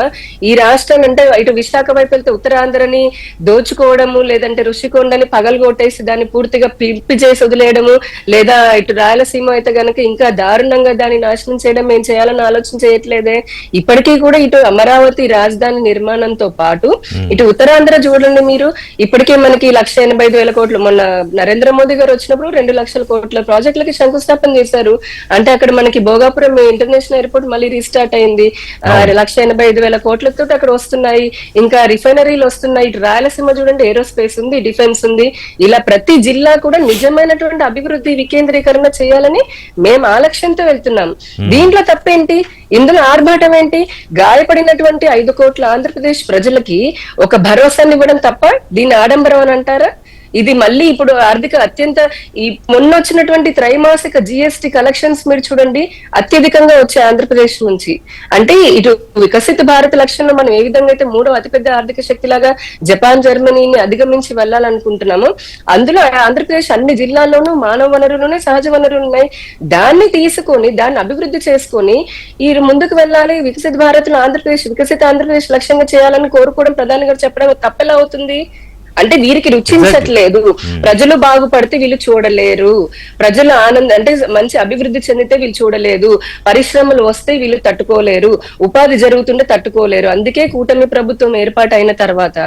ఈ రాష్ట్రాన్ని అంటే ఇటు విశాఖ వైపు వెళ్తే ఉత్తరాంధ్రని దోచుకోవడము, లేదంటే ఋషికొండని పగలగొట్టేసి దాన్ని పూర్తిగా పిలిపి చేసి వదిలేయడము, లేదా ఇటు రాయలసీమ అయితే గనక ఇంకా దారుణంగా దాన్ని నాశనం చేయడం ఏం చేయాలని ఆలోచన చేయట్లేదే. ఇప్పటికీ కూడా ఇటు అమరావతి రాజధాని నిర్మాణంతో పాటు ఇటు ఉత్తరాంధ్ర చూడండి మీరు, ఇప్పటికే మనకి 1,85,000 కోట్లు, మొన్న నరేంద్ర మోదీ గారు వచ్చినప్పుడు 2 లక్షల కోట్ల ప్రాజెక్టులకి శంకుస్థాపన చేశారు. అంటే అక్కడ మనకి భోగాపురం ఇంటర్నేషనల్ ఎయిర్పోర్ట్ మళ్ళీ రీస్టార్ట్ అయింది. 1,85,000 కోట్లతో అక్కడ వస్తున్నాయి. ఇంకా రిఫైనరీలు వస్తున్నాయి. ఇటు రాయలసీమ చూడండి, ఏరోస్పేస్ ఉంది, డిఫెన్స్ ఉంది. ఇలా ప్రతి జిల్లా కూడా నిజమైనటువంటి అభివృద్ధి వికేంద్రీకరణ చేయాలని మేము ఆ లక్ష్యంతో వెళ్తున్నాం. దీంట్లో తప్పేంటి? ఇందులో ఆర్భాటం ఏంటి? గాయపడినటువంటి 5 కోట్ల ఆంధ్రప్రదేశ్ ప్రజలకి ఒక భరోసాని ఇవ్వడం తప్ప దీన్ని ఆడంబరం అని అంటారా? ఇది మళ్ళీ ఇప్పుడు అత్యంత ఈ మొన్న వచ్చినటువంటి త్రైమాసిక జిఎస్టి కలెక్షన్స్ మీరు చూడండి, అత్యధికంగా వచ్చే ఆంధ్రప్రదేశ్ నుంచి. అంటే ఇటు వికసిత భారత లక్ష్యంలో మనం ఏ విధంగా అయితే 3వ అతిపెద్ద ఆర్థిక శక్తిలాగా జపాన్ జర్మనీని అధిగమించి వెళ్ళాలనుకుంటున్నామో, అందులో ఆంధ్రప్రదేశ్ అన్ని జిల్లాల్లోనూ మానవ వనరులునే సహజ వనరులు ఉన్నాయి. దాన్ని తీసుకొని దాన్ని అభివృద్ధి చేసుకొని ఈ ముందుకు వెళ్ళాలి, వికసిత భారత్ లో వికసిత ఆంధ్రప్రదేశ్ లక్ష్యంగా చేయాలని కోరుకోవడం ప్రధాని గారు చెప్పడం తప్పెలా అవుతుంది? అంటే వీరికి రుచించట్లేదు. ప్రజలు బాగుపడితే వీళ్ళు చూడలేరు, ప్రజలు అంటే మంచి అభివృద్ధి చెందితే వీళ్ళు చూడలేదు, పరిశ్రమలు వస్తే వీళ్ళు తట్టుకోలేరు, ఉపాధి జరుగుతుంటే తట్టుకోలేరు. అందుకే కూటమి ప్రభుత్వం ఏర్పాటు అయిన తర్వాత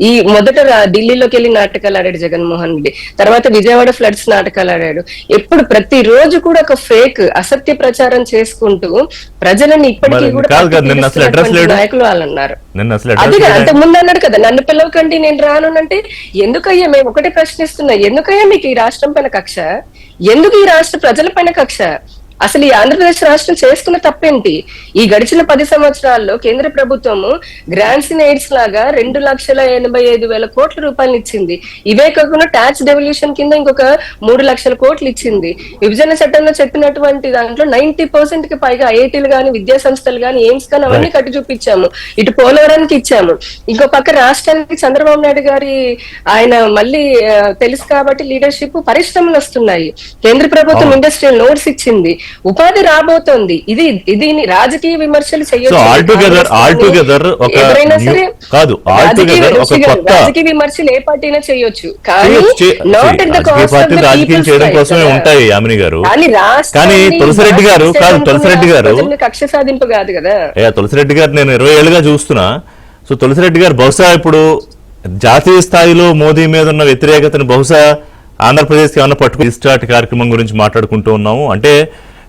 ఈ మొదట ఢిల్లీలోకి వెళ్ళి నాటకాలు ఆడాడు జగన్మోహన్ రెడ్డి, తర్వాత విజయవాడ ఫ్లడ్స్ నాటకాలు ఆడాడు. ఎప్పుడు ప్రతిరోజు కూడా ఒక ఫేక్ అసత్య ప్రచారం చేసుకుంటూ ప్రజలని ఇప్పటికీ కూడా నాయకులు వాళ్ళు అన్నారు. అది అంత ముందు అన్నాడు కదా, నన్ను పిలవకండి నేను రాను అంటే, ఎందుకయ్యా మేము ఒకటే ప్రశ్నిస్తున్నా, ఎందుకయ్యా మీకు ఈ రాష్ట్రం పైన కక్ష, ఎందుకు ఈ రాష్ట్ర ప్రజల పైన కక్ష? అసలు ఈ ఆంధ్రప్రదేశ్ రాష్ట్రం చేసుకున్న తప్పేంటి? ఈ గడిచిన 10 సంవత్సరాల్లో కేంద్ర ప్రభుత్వము గ్రాంట్స్ అండ్ ఎయిడ్స్ లాగా 2,85,000 కోట్ల రూపాయలు ఇచ్చింది. ఇవే కాకుండా ట్యాక్స్ డెవల్యూషన్ కింద ఇంకొక 3 లక్షల కోట్లు ఇచ్చింది. విభజన చట్టంలో చెప్పినటువంటి దాంట్లో 90% కి పైగా ఐఐటీలు గాని, విద్యా సంస్థలు గాని, ఎయిమ్స్ గాని అవన్నీ కట్టి చూపించాము. ఇటు పోలవరానికి ఇచ్చాము. ఇంకో పక్క రాష్ట్రానికి చంద్రబాబు నాయుడు గారి ఆయన మళ్ళీ తెలుసు కాబట్టి లీడర్షిప్, పరిశ్రమలు వస్తున్నాయి. కేంద్ర ప్రభుత్వం ఇండస్ట్రియల్ నోట్స్ ఇచ్చింది, ఉపాధి రాబోతోంది. ఇది రాజకీయ విమర్శలు చేయొచ్చు, రాజకీయ విమర్శలు ఏ పార్టీ అయినా చేయొచ్చు, కానీ not at the cost of the peoples. ఉంటాయి యామిని గారు, కానీ తులసిరెడ్డి గారు కక్ష సాధింపు కాదు కదా. తులసిరెడ్డి గారు నేను 20 ఏళ్ళుగా చూస్తున్నా. సో తులసిరెడ్డి గారు బహుశా ఇప్పుడు జాతీయ స్థాయిలో మోదీ మీద ఉన్న వ్యతిరేకతను బహుశా ఆంధ్రప్రదేశ్కి ఏమన్నా పట్టుకు రిస్టార్ట్ కార్యక్రమం గురించి మాట్లాడుకుంటూ ఉన్నాము. అంటే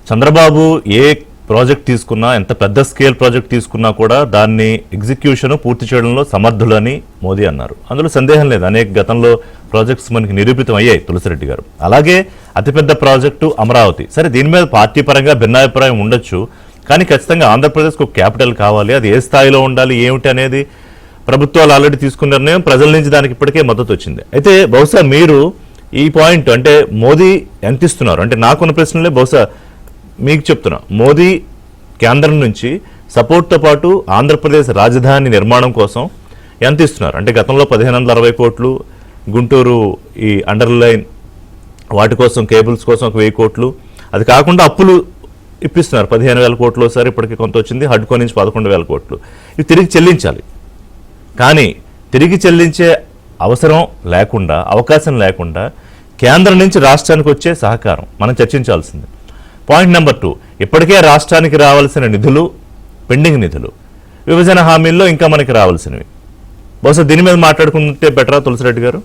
చంద్రబాబు ఏ ప్రాజెక్ట్ తీసుకున్నా, ఎంత పెద్ద స్కేల్ ప్రాజెక్ట్ తీసుకున్నా కూడా దాన్ని ఎగ్జిక్యూషన్ పూర్తి చేయడంలో సమర్థులని మోదీ అన్నారు. అందులో సందేహం లేదు. అనేక గతంలో ప్రాజెక్ట్స్ మనకి నిరూపితం అయ్యాయి తులసిరెడ్డి గారు. అలాగే అతిపెద్ద ప్రాజెక్టు అమరావతి. సరే, దీని మీద పార్టీ పరంగా భిన్నాభిప్రాయం ఉండొచ్చు, కానీ ఖచ్చితంగా ఆంధ్రప్రదేశ్కి ఒక క్యాపిటల్ కావాలి. అది ఏ స్థాయిలో ఉండాలి ఏమిటి అనేది ప్రభుత్వాలు ఆల్రెడీ తీసుకున్న నిర్ణయం, ప్రజల నుంచి దానికి ఇప్పటికే మద్దతు వచ్చింది. అయితే బహుశా మీరు ఈ పాయింట్ అంటే మోదీ ఎంత ఇస్తున్నారు అంటే, నాకున్న ప్రశ్నలే బహుశా మీకు చెప్తున్నా. మోదీ కేంద్రం నుంచి సపోర్ట్తో పాటు ఆంధ్రప్రదేశ్ రాజధాని నిర్మాణం కోసం ఎంత ఇస్తున్నారు అంటే, గతంలో 1,560 కోట్లు, గుంటూరు ఈ అండర్లైన్ వాటి కోసం, కేబుల్స్ కోసం ఒక 1000 కోట్లు, అది కాకుండా అప్పులు ఇప్పిస్తున్నారు 15,000 కోట్లు ఒకసారి, ఇప్పటికీ కొంత వచ్చింది. హడ్కో నుంచి 11,000 కోట్లు. ఇవి తిరిగి చెల్లించాలి. కానీ తిరిగి చెల్లించే అవసరం లేకుండా, అవకాశం లేకుండా కేంద్రం నుంచి రాష్ట్రానికి వచ్చే సహకారం మనం చర్చించాల్సింది. పాయింట్ నెంబర్ 2, ఇప్పటికే రాష్ట్రానికి రావాల్సిన నిధులు, పెండింగ్ నిధులు, విభజన హామీల్లో ఇంకా మనకి రావాల్సినవి. బహుశా దీని మీద మాట్లాడుకుంటే బెటరా తులసిరెడ్డి గారు?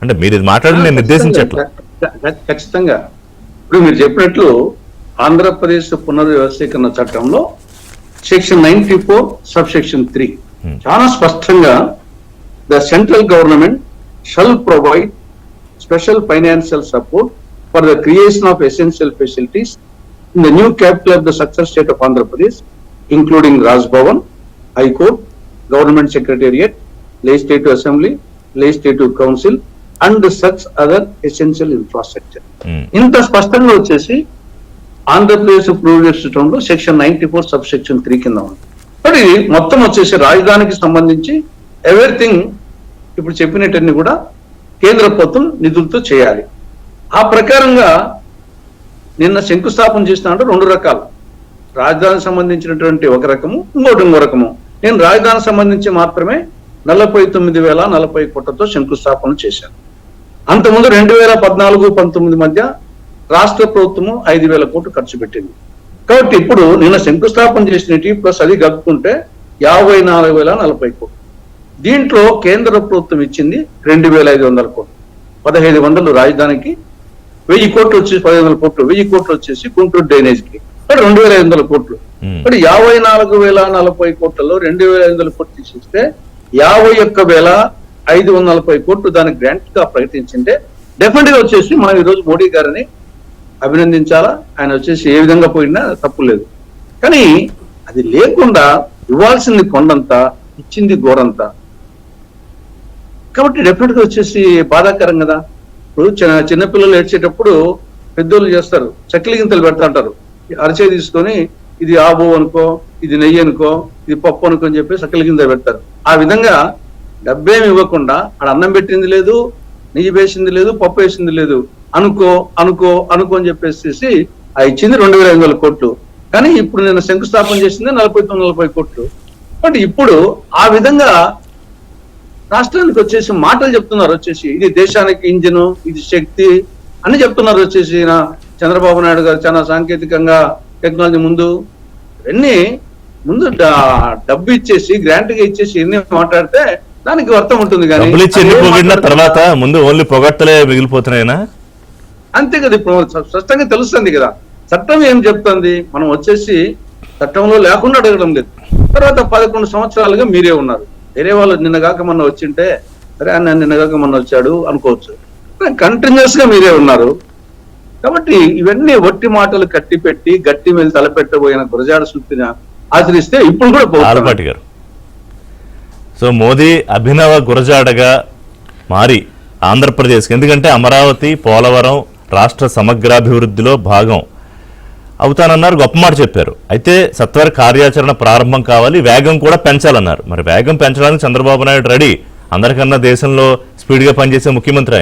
అంటే మీరు ఇది మాట్లాడి నేను నిర్దేశించట్లా. ఖచ్చితంగా ఇప్పుడు మీరు చెప్పినట్లు ఆంధ్రప్రదేశ్ పునర్వ్యవస్థీకరణ చట్టంలో సెక్షన్ 94 సబ్సెక్షన్ 3 చాలా స్పష్టంగా the central government shall provide special financial support for the creation of essential facilities in the new capital of the successor state of Andhra Pradesh, including Raj Bhavan, High Court, Government Secretariat, Legislative Assembly, Legislative Council, and such other essential infrastructure. ఇంత స్పష్టంగా వచ్చేసి Andhra Pradesh progress సిస్టంలో section 94 sub section 3 కింద ఉంది. But ఇది మొత్తం వచ్చేసి రాజధానికి సంబంధించి ఎవ్రీథింగ్ ఇప్పుడు చెప్పినట్టన్ని కూడా కేంద్ర ప్రభుత్వం నిధులతో చేయాలి. ఆ ప్రకారంగా నిన్న శంకుస్థాపన చేసినట్టు 2 రకాలు, రాజధానికి సంబంధించినటువంటి ఒక రకము, ఇంకో రకము. నేను రాజధానికి సంబంధించి మాత్రమే 49,040 కోట్లతో శంకుస్థాపన చేశాను. అంతకుముందు 2014-19 మధ్య రాష్ట్ర ప్రభుత్వము 5,000 కోట్లు ఖర్చు పెట్టింది. కాబట్టి ఇప్పుడు నిన్న శంకుస్థాపన చేసినట్టు ప్లస్ అది కలుపుకుంటే 54,040 కోట్లు. దీంట్లో కేంద్ర ప్రభుత్వం ఇచ్చింది 2,500 కోట్లు. 1,500 రాజధానికి, 1,000 కోట్లు వచ్చేసి 1,500 కోట్లు, 1,000 కోట్లు వచ్చేసి గుంటూరు డ్రైనేజ్ కి, 2,500 కోట్లు. మరి 54,040 కోట్లలో 2,500 కోట్లు తీసిస్తే 51,540 కోట్లు దానికి గ్రాంట్ గా ప్రకటించింటే డెఫినెట్ గా వచ్చేసి మనం ఈరోజు మోడీ గారిని అభినందించాలా. ఆయన వచ్చేసి ఏ విధంగా పోయినా తప్పు లేదు. కానీ అది లేకుండా ఇవ్వాల్సింది కొండంతా, ఇచ్చింది గోరంతా. కాబట్టి డెఫినెట్ గా వచ్చేసి బాధాకరం కదా. ఇప్పుడు చిన్నపిల్లలు ఏడ్చేటప్పుడు పెద్దోళ్ళు చేస్తారు, చక్కెలి గింతలు పెడతా అంటారు, అరచే తీసుకొని ఇది ఆబో అనుకో, ఇది నెయ్యి అనుకో, ఇది పప్పు అనుకో అని చెప్పి చక్కెలి గింతలు పెడతారు. ఆ విధంగా డబ్బేమి ఇవ్వకుండా ఆడ అన్నం పెట్టింది లేదు, నెయ్యి వేసింది లేదు, పప్పు వేసింది లేదు, అనుకో అనుకో అనుకో అని చెప్పేసి ఆ ఇచ్చింది 2,500 కోట్లు. కానీ ఇప్పుడు నేను శంకుస్థాపన చేసింది 49,40 కోట్లు. బట్ ఇప్పుడు ఆ విధంగా రాష్ట్రానికి వచ్చేసి మాటలు చెప్తున్నారు, వచ్చేసి ఇది దేశానికి ఇంజిన్, ఇది శక్తి అని చెప్తున్నారు. వచ్చేసి చంద్రబాబు నాయుడు గారు చాలా సాంకేతికంగా టెక్నాలజీ ముందు డబ్బు ఇచ్చేసి గ్రాంట్ గా ఇచ్చేసి ఎన్ని మాట్లాడితే దానికి అర్థం ఉంటుంది. కానీ డబ్బులు ఇచ్చి ఎన్ని పొగిడిన తర్వాత ముందు ఓన్లీ పొగడ్తలే మిగిలిపోతున్నాయినా? అంతే కదా, ఇప్పుడు స్పష్టంగా తెలుస్తుంది కదా చట్టం ఏం చెప్తుంది. మనం వచ్చేసి చట్టంలో లేకుండా అడగడం లేదు. తర్వాత 11 సంవత్సరాలుగా మీరే ఉన్నారు. వేరే వాళ్ళు నిన్నగాక మొన్న వచ్చింటే సరే ఆయన నిన్నగాక మొన్న వచ్చాడు అనుకోవచ్చు, కంటిన్యూస్ గా మీరే ఉన్నారు. కాబట్టి ఇవన్నీ ఒట్టి మాటలు కట్టి పెట్టి గట్టి మీద తలపెట్టబోయిన గురజాడ సూక్తిని ఆచరిస్తే ఇప్పుడు కూడా ఆలపాటి గారు, సో మోదీ అభినవ గురజాడగా మారి ఆంధ్రప్రదేశ్, ఎందుకంటే అమరావతి పోలవరం రాష్ట్ర సమగ్రాభివృద్ధిలో భాగం అవుతానన్నారు, గొప్ప మాట చెప్పారు. అయితే సత్వర కార్యాచరణ ప్రారంభం కావాలి, వేగం కూడా పెంచాలన్నారు. మరి వేగం పెంచడానికి చంద్రబాబు నాయుడు రెడీ. అందరికన్నా దేశంలో స్పీడ్గా పనిచేసే ముఖ్యమంత్రి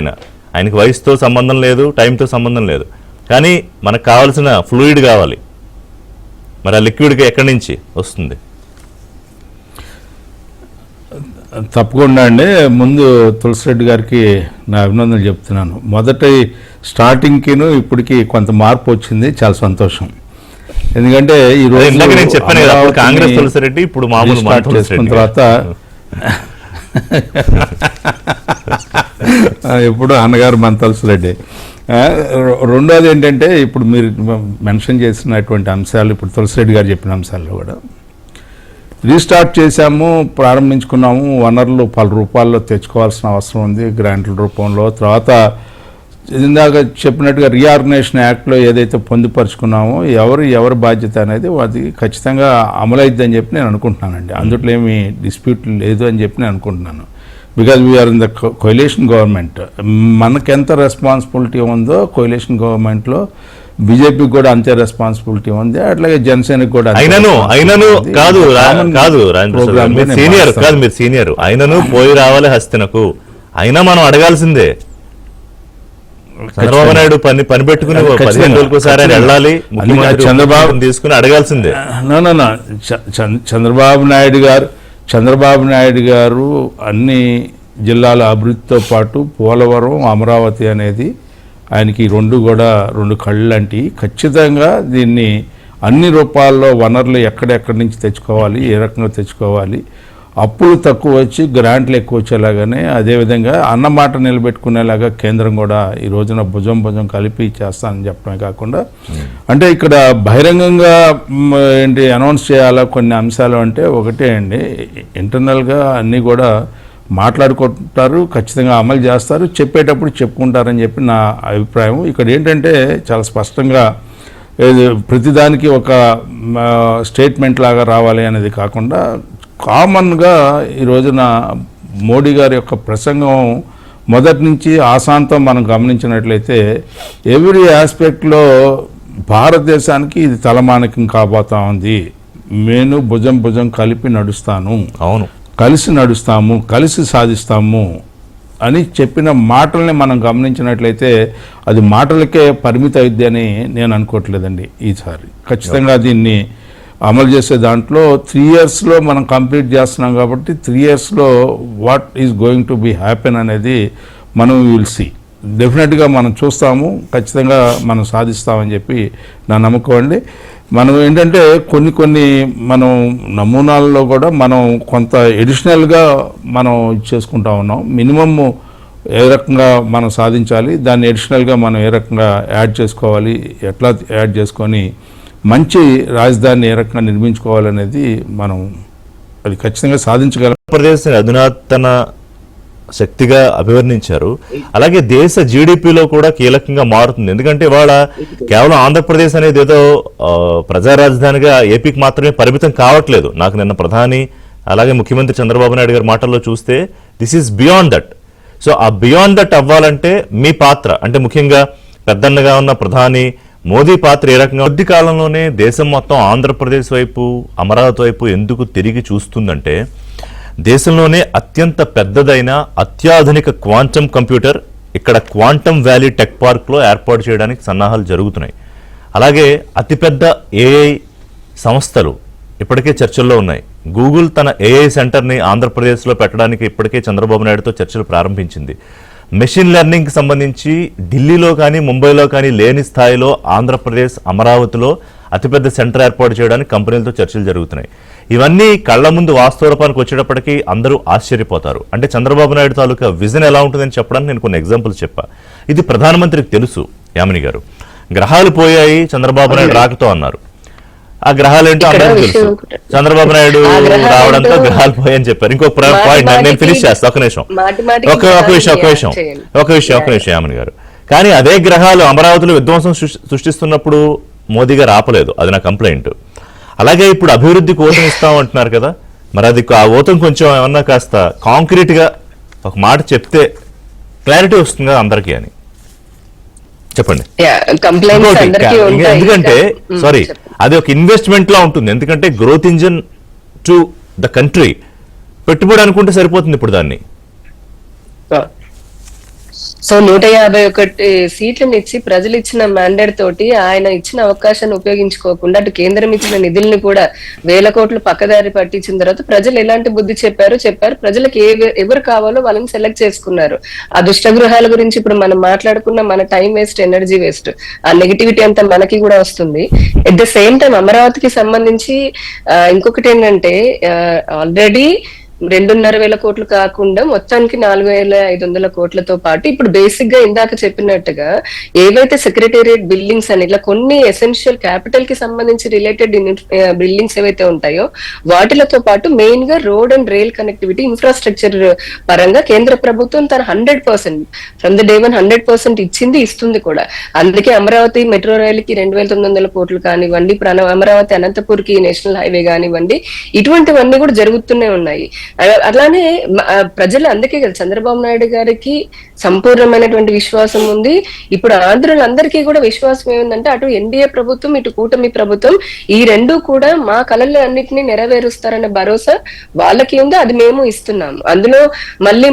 ఆయనకి వయసుతో సంబంధం లేదు, టైంతో సంబంధం లేదు. కానీ మనకు కావాల్సిన ఫ్లూయిడ్ కావాలి. మరి ఆ లిక్విడ్గా ఎక్కడి నుంచి వస్తుంది? తప్పకుండా అండి. ముందు తులసిరెడ్డి గారికి నా అభినందనలు చెప్తున్నాను. మొదటి స్టార్టింగ్కిను ఇప్పటికి కొంత మార్పు వచ్చింది, చాలా సంతోషం. ఎందుకంటే ఈ రోజు నేను చెప్పాను కదా, అప్పుడు కాంగ్రెస్ తులసిరెడ్డి, ఇప్పుడు మామూలు స్టార్ట్ చేసుకున్న తర్వాత ఇప్పుడు అన్నగారు మన తులసిరెడ్డి. రెండోది ఏంటంటే ఇప్పుడు మీరు మెన్షన్ చేసినటువంటి అంశాలు, ఇప్పుడు తులసిరెడ్డి గారు చెప్పిన అంశాల్లో కూడా రీస్టార్ట్ చేశాము, ప్రారంభించుకున్నాము. వనరులు పలు రూపాల్లో తెచ్చుకోవాల్సిన అవసరం ఉంది, గ్రాంట్ల రూపంలో. తర్వాత ఇందాక చెప్పినట్టుగా రీఆర్గనైజేషన్ యాక్ట్లో ఏదైతే పొందుపరుచుకున్నామో ఎవరి బాధ్యత అనేది అది ఖచ్చితంగా అమలైద్దని చెప్పి నేను అనుకుంటున్నానండి. అందుట్లో ఏమి డిస్ప్యూట్ లేదు అని చెప్పి నేను అనుకుంటున్నాను. Because we are in the coalition government. మనకెంత రెస్పాన్సిబిలిటీ ఉందో కొయిలేషన్ గవర్నమెంట్లో బీజేపీకి కూడా అంతే రెస్పాన్సిబిలిటీ ఉంది, అట్లాగే జనసేనకి కూడా. మీరు సీనియర్, అయినను పోయి రావాలి హస్తినకు. అయినా మనం అడగాల్సిందే. చంద్రబాబు నాయుడు పని పెట్టుకుని 15 రోజులకోసారి వెళ్ళాలి, చంద్రబాబు తీసుకుని అడగాల్సిందే. చంద్రబాబు నాయుడు గారు అన్ని జిల్లాల అభివృద్ధితో పాటు పోలవరం, అమరావతి అనేది ఆయనకి రెండు కళ్ళు లాంటి. ఖచ్చితంగా దీన్ని అన్ని రూపాల్లో వనరులు ఎక్కడెక్కడి నుంచి తెచ్చుకోవాలి, ఏ రకంగా తెచ్చుకోవాలి, అప్పులు తక్కువ వచ్చి గ్రాంట్లు ఎక్కువ వచ్చేలాగానే, అదేవిధంగా అన్నమాట నిలబెట్టుకునేలాగా కేంద్రం కూడా ఈ రోజున భుజం కలిపి చేస్తానని చెప్పడమే కాకుండా, అంటే ఇక్కడ బహిరంగంగా అనౌన్స్ చేయాలా కొన్ని అంశాలు అంటే ఒకటే అండి, ఇంటర్నల్గా అన్నీ కూడా మాట్లాడుకుంటారు, ఖచ్చితంగా అమలు చేస్తారు, చెప్పేటప్పుడు చెప్పుకుంటారని చెప్పి నా అభిప్రాయం. ఇక్కడ ఏంటంటే చాలా స్పష్టంగా ప్రతిదానికి ఒక స్టేట్మెంట్ లాగా రావాలి అనేది కాకుండా కామన్గా ఈ రోజున మోడీ గారి యొక్క ప్రసంగం మొదటి నుంచి ఆశాంతం మనం గమనించినట్లయితే ఎవ్రీ ఆస్పెక్ట్లో భారతదేశానికి ఇది తలమానికం కాబోతా ఉంది. నేను భుజం కలిపి నడుస్తాను, అవును కలిసి నడుస్తాము, కలిసి సాధిస్తాము అని చెప్పిన మాటల్ని మనం గమనించినట్లయితే అది మాటలకే పరిమిత అయింది అని నేను అనుకోవట్లేదండి. ఈసారి ఖచ్చితంగా దీన్ని అమలు చేసే దాంట్లో 3 yearsలో మనం కంప్లీట్ చేస్తున్నాం కాబట్టి 3 yearsలో what is going to be happen అనేది మనం విల్ సీ. డెఫినెట్గా మనం చూస్తాము, ఖచ్చితంగా మనం సాధిస్తామని చెప్పి నా నమ్మకం అండి. మనం ఏంటంటే కొన్ని మనం నమూనాల్లో కూడా మనం కొంత ఎడిషనల్గా మనం చేసుకుంటా ఉన్నాం. మినిమమ్ ఏ రకంగా మనం సాధించాలి, దాన్ని ఎడిషనల్గా మనం ఏ రకంగా యాడ్ చేసుకోవాలి, ఎట్లా యాడ్ చేసుకొని మంచి రాజధానిని ఏ రకంగా నిర్మించుకోవాలనేది మనం అది ఖచ్చితంగా సాధించగలం. ఆంధ్రప్రదేశ్ అధునాతన శక్తిగా అభివర్ణించారు. అలాగే దేశ జీడిపిలో కూడా కీలకంగా మారుతుంది. ఎందుకంటే ఇవాళ కేవలం ఆంధ్రప్రదేశ్ అనేది ఏదో ప్రజా రాజధానిగా ఏపీకి మాత్రమే పరిమితం కావట్లేదు. నాకు నిన్న ప్రధాని అలాగే ముఖ్యమంత్రి చంద్రబాబు నాయుడు గారి మాటల్లో చూస్తే this is beyond that. So ఆ బియాండ్ దట్ అవ్వాలంటే మీ పాత్ర, అంటే ముఖ్యంగా పెద్దన్నగా ఉన్న ప్రధాని మోదీ పాత్ర ఏ రకంగా కొద్ది కాలంలోనే దేశం మొత్తం ఆంధ్రప్రదేశ్ వైపు, అమరావతి వైపు ఎందుకు తిరిగి చూస్తుందంటే దేశంలోనే అత్యంత పెద్దదైన అత్యాధునిక క్వాంటమ్ కంప్యూటర్ ఇక్కడ క్వాంటమ్ వ్యాలీ టెక్ పార్క్లో ఏర్పాటు చేయడానికి సన్నాహాలు జరుగుతున్నాయి. అలాగే అతిపెద్ద ఏఐ సంస్థలు ఇప్పటికే చర్చల్లో ఉన్నాయి. గూగుల్ తన ఏఐ సెంటర్ని ఆంధ్రప్రదేశ్లో పెట్టడానికి ఇప్పటికే చంద్రబాబు నాయుడుతో చర్చలు ప్రారంభించింది. మెషిన్ లెర్నింగ్కి సంబంధించి ఢిల్లీలో కానీ ముంబైలో కానీ లేని స్థాయిలో ఆంధ్రప్రదేశ్ అమరావతిలో అతిపెద్ద సెంటర్ ఏర్పాటు చేయడానికి కంపెనీలతో చర్చలు జరుగుతున్నాయి. ఇవన్నీ కళ్ల ముందు వాస్తవ రూపానికి వచ్చేటప్పటికీ అందరూ ఆశ్చర్యపోతారు. అంటే చంద్రబాబు నాయుడు తాలూకా విజన్ ఎలా ఉంటుందని చెప్పడానికి నేను కొన్ని ఎగ్జాంపుల్స్ చెప్పా. ఇది ప్రధానమంత్రికి తెలుసు. యామిని గారు, గ్రహాలు పోయాయి చంద్రబాబు నాయుడు రాకతో అన్నారు. ఆ గ్రహాలు ఏంటో అందరికీ తెలుసు. చంద్రబాబు నాయుడు రావడంతో గ్రహాలు పోయాయని చెప్పారు. ఇంకో పాయింట్ నేను ఫినిష్ చేస్తా. ఒక నిమిషం యామిని గారు. కానీ అదే గ్రహాలు అమరావతిలో విధ్వంసం సృష్టిస్తున్నప్పుడు మోదీ గారు ఆపలేదు. అది నా కంప్లైంట్. అలాగే ఇప్పుడు అభివృద్ధికి ఓతం ఇస్తాం అంటున్నారు కదా, మరి అది ఆ ఓతం కొంచెం ఏమన్నా కాస్త కాంక్రీట్ గా ఒక మాట చెప్తే క్లారిటీ వస్తుంది కదా అందరికీ అని చెప్పండి. ఎందుకంటే సారీ, అది ఒక ఇన్వెస్ట్మెంట్ లా ఉంటుంది. ఎందుకంటే growth engine to the country పెట్టుబడి అనుకుంటే సరిపోతుంది ఇప్పుడు దాన్ని. సో 151 సీట్లను ఇచ్చి ప్రజలు ఇచ్చిన మ్యాండేట్ తోటి ఆయన ఇచ్చిన అవకాశాన్ని ఉపయోగించుకోకుండా అటు కేంద్రం ఇచ్చిన నిధుల్ని కూడా 1000 కోట్లు పక్కదారి పట్టించిన తర్వాత ప్రజలు ఎలాంటి బుద్ధి చెప్పారు. ప్రజలకు ఎవరు కావాలో వాళ్ళని సెలెక్ట్ చేసుకున్నారు. ఆ దుష్టగృహాల గురించి ఇప్పుడు మనం మాట్లాడుకున్న మన టైం వేస్ట్, ఎనర్జీ వేస్ట్, ఆ నెగిటివిటీ అంతా మనకి కూడా వస్తుంది. ఎట్ ద సేమ్ టైం అమరావతికి సంబంధించి ఇంకొకటి ఏంటంటే ఆల్రెడీ 2,500 కోట్లు కాకుండా మొత్తానికి 4,500 కోట్లతో పాటు ఇప్పుడు బేసిక్ గా ఇందాక చెప్పినట్టుగా ఏవైతే సెక్రటేరియట్ బిల్డింగ్స్ అని ఇట్లా కొన్ని ఎసెన్షియల్ క్యాపిటల్ కి సంబంధించి రిలేటెడ్ బిల్డింగ్స్ ఏవైతే ఉంటాయో వాటిలతో పాటు మెయిన్ గా road and rail connectivity infrastructure పరంగా కేంద్ర ప్రభుత్వం తన 100% ఫ్రమ్ ద డే 100% ఇచ్చింది, ఇస్తుంది కూడా. అందుకే అమరావతి మెట్రో రైల్ కి 2,900 కోట్లు కానివ్వండి, ఇప్పుడు అమరావతి అనంతపూర్ కి నేషనల్ హైవే కానివ్వండి, ఇటువంటివన్నీ కూడా జరుగుతూనే ఉన్నాయి. అట్లానే ప్రజలు అందుకే కదా చంద్రబాబు నాయుడు గారికి సంపూర్ణమైనటువంటి విశ్వాసం ఉంది. ఇప్పుడు ఆంధ్రులందరికీ కూడా విశ్వాసం ఏముందంటే అటు ఎన్డీఏ ప్రభుత్వం, ఇటు కూటమి ప్రభుత్వం ఈ రెండు కూడా మా కళలు అన్నింటినీ నెరవేరుస్తారన్న భరోసా వాళ్ళకి ఉంది. అది మేము ఇస్తున్నాము. అందులో మళ్ళీ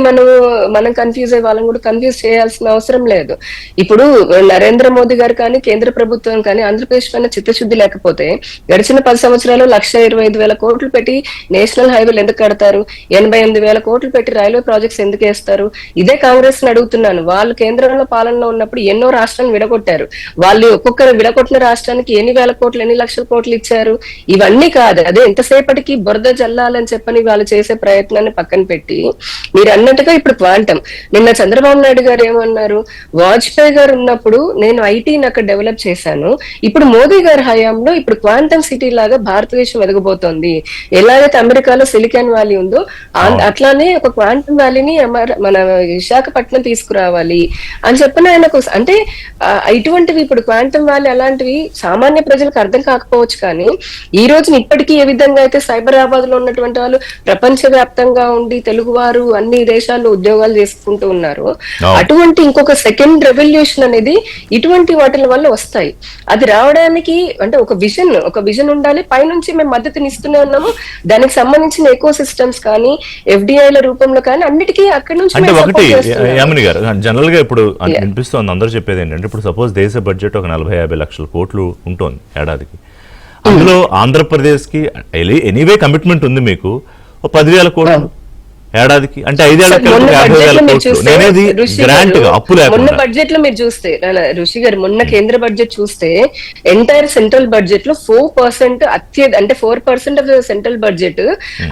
మనం కన్ఫ్యూజ్ అయ్యి వాళ్ళని కూడా కన్ఫ్యూజ్ చేయాల్సిన అవసరం లేదు. ఇప్పుడు నరేంద్ర మోదీ గారు కానీ కేంద్ర ప్రభుత్వం కానీ ఆంధ్రప్రదేశ్ పైన చిత్తశుద్ధి లేకపోతే గడిచిన 10 సంవత్సరాలు 1,25,000 కోట్లు పెట్టి నేషనల్ హైవేలు ఎందుకు కడతారు? 88,000 కోట్లు పెట్టి రైల్వే ప్రాజెక్ట్స్ ఎందుకు వేస్తారు? ఇదే కాంగ్రెస్ ని అడుగుతున్నాను. వాళ్ళు కేంద్రంలో పాలనలో ఉన్నప్పుడు ఎన్నో రాష్ట్రాలను విడగొట్టారు. వాళ్ళు ఒక్కొక్కరు విడగొట్టిన రాష్ట్రానికి ఎన్ని వేల కోట్లు, ఎన్ని లక్షల కోట్లు ఇచ్చారు? ఇవన్నీ కాదు. అదే ఎంతసేపటికి బురద జల్లాలని చెప్పని వాళ్ళు చేసే ప్రయత్నాన్ని పక్కన పెట్టి మీరు అన్నట్టుగా ఇప్పుడు క్వాంటమ్, నిన్న చంద్రబాబు నాయుడు గారు ఏమన్నారు, వాజ్పేయి గారు ఉన్నప్పుడు నేను ఐటీని అక్కడ డెవలప్ చేశాను, ఇప్పుడు మోదీ గారి హయాంలో ఇప్పుడు క్వాంటమ్ సిటీ లాగా భారతదేశం ఎదగబోతోంది. ఎలాగైతే అమెరికాలో సిలికాన్ వ్యాలీ ఉందో అట్లానే ఒక క్వాంటమ్ వ్యాలీని మన విశాఖపట్నం తీసుకురావాలి అని చెప్పిన ఆయనకు. అంటే ఇటువంటివి ఇప్పుడు క్వాంటమ్ వ్యాలీ అలాంటివి సామాన్య ప్రజలకు అర్థం కాకపోవచ్చు, కానీ ఈ రోజున ఇప్పటికీ ఏ విధంగా అయితే సైబరాబాద్ లో ఉన్నటువంటి వాళ్ళు ప్రపంచ వ్యాప్తంగా ఉండి తెలుగువారు అన్ని దేశాల్లో ఉద్యోగాలు చేసుకుంటూ ఉన్నారు, అటువంటి ఇంకొక సెకండ్ రెవల్యూషన్ అనేది ఇటువంటి వాటి వల్ల వస్తాయి. అది రావడానికి అంటే ఒక విజన్ ఉండాలి. పైనుంచి మేము మద్దతునిస్తూనే ఉన్నాము. దానికి సంబంధించిన ఎకో సిస్టమ్స్ కానీ ఎఫ్డిఐల రూపంలో కానీ అన్నిటికీ అక్కడి నుంచి. అంటే ఒకటి యామిని గారు, జనరల్ గా ఇప్పుడు వినిపిస్తోంది, అందరూ చెప్పేది ఏంటంటే ఇప్పుడు సపోజ్ దేశ బడ్జెట్ ఒక 40-50 లక్షల కోట్లు ఉంటుంది ఏడాదికి. అందులో ఆంధ్రప్రదేశ్ కి ఎనీవే కమిట్మెంట్ ఉంది మీకు 10,000 కోట్లు ఏడాదికి. అంటే 5 ఏళ్ల 50,000 కోట్లు. నేనేది గ్రాంట్ గా అప్పు లేకుండా. మొన్న బడ్జెట్ లో మీరు చూస్తే ఋషి గారు, మొన్న కేంద్ర బడ్జెట్ చూస్తే ఎంటైర్ సెంట్రల్ బడ్జెట్ లో 4% అంటే 4% ఆఫ్ సెంట్రల్ బడ్జెట్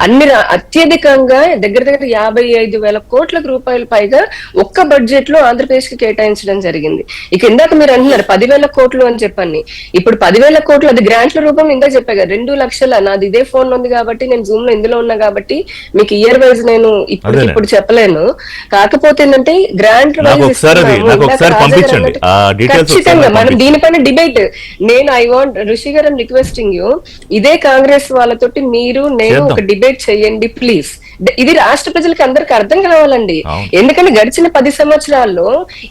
అన్ని అత్యధికంగా దగ్గర 55,000 కోట్ల రూపాయల పైగా ఒక్క బడ్జెట్ లో ఆంధ్రప్రదేశ్ కి కేటాయించడం జరిగింది. ఇక ఇందాక మీరు అంటున్నారు 10,000 కోట్లు అని చెప్పండి. ఇప్పుడు 10,000 కోట్లు అది గ్రాంట్ల రూపంలో ఇందాక చెప్పారు. 2 లక్షల నాది ఇదే ఫోన్ ఉంది కాబట్టి నేను జూమ్ లో ఇందులో ఉన్నా కాబట్టి మీకు ఇయర్ వైజ్ నేను ఇప్పుడు చెప్పలేను. కాకపోతే ఏంటంటే గ్రాంట్ ఖచ్చితంగా మనం దీనిపైన డిబేట్. నేను ఋషి గారు రిక్వెస్టింగ్ యూ, ఇదే కాంగ్రెస్ వాళ్ళతోటి మీరు నేను ఒక డిబేట్ చేయండి ప్లీజ్. ఇది రాష్ట్ర ప్రజలకి అందరికి అర్థం కావాలండి. ఎందుకంటే గడిచిన 10 సంవత్సరాల్లో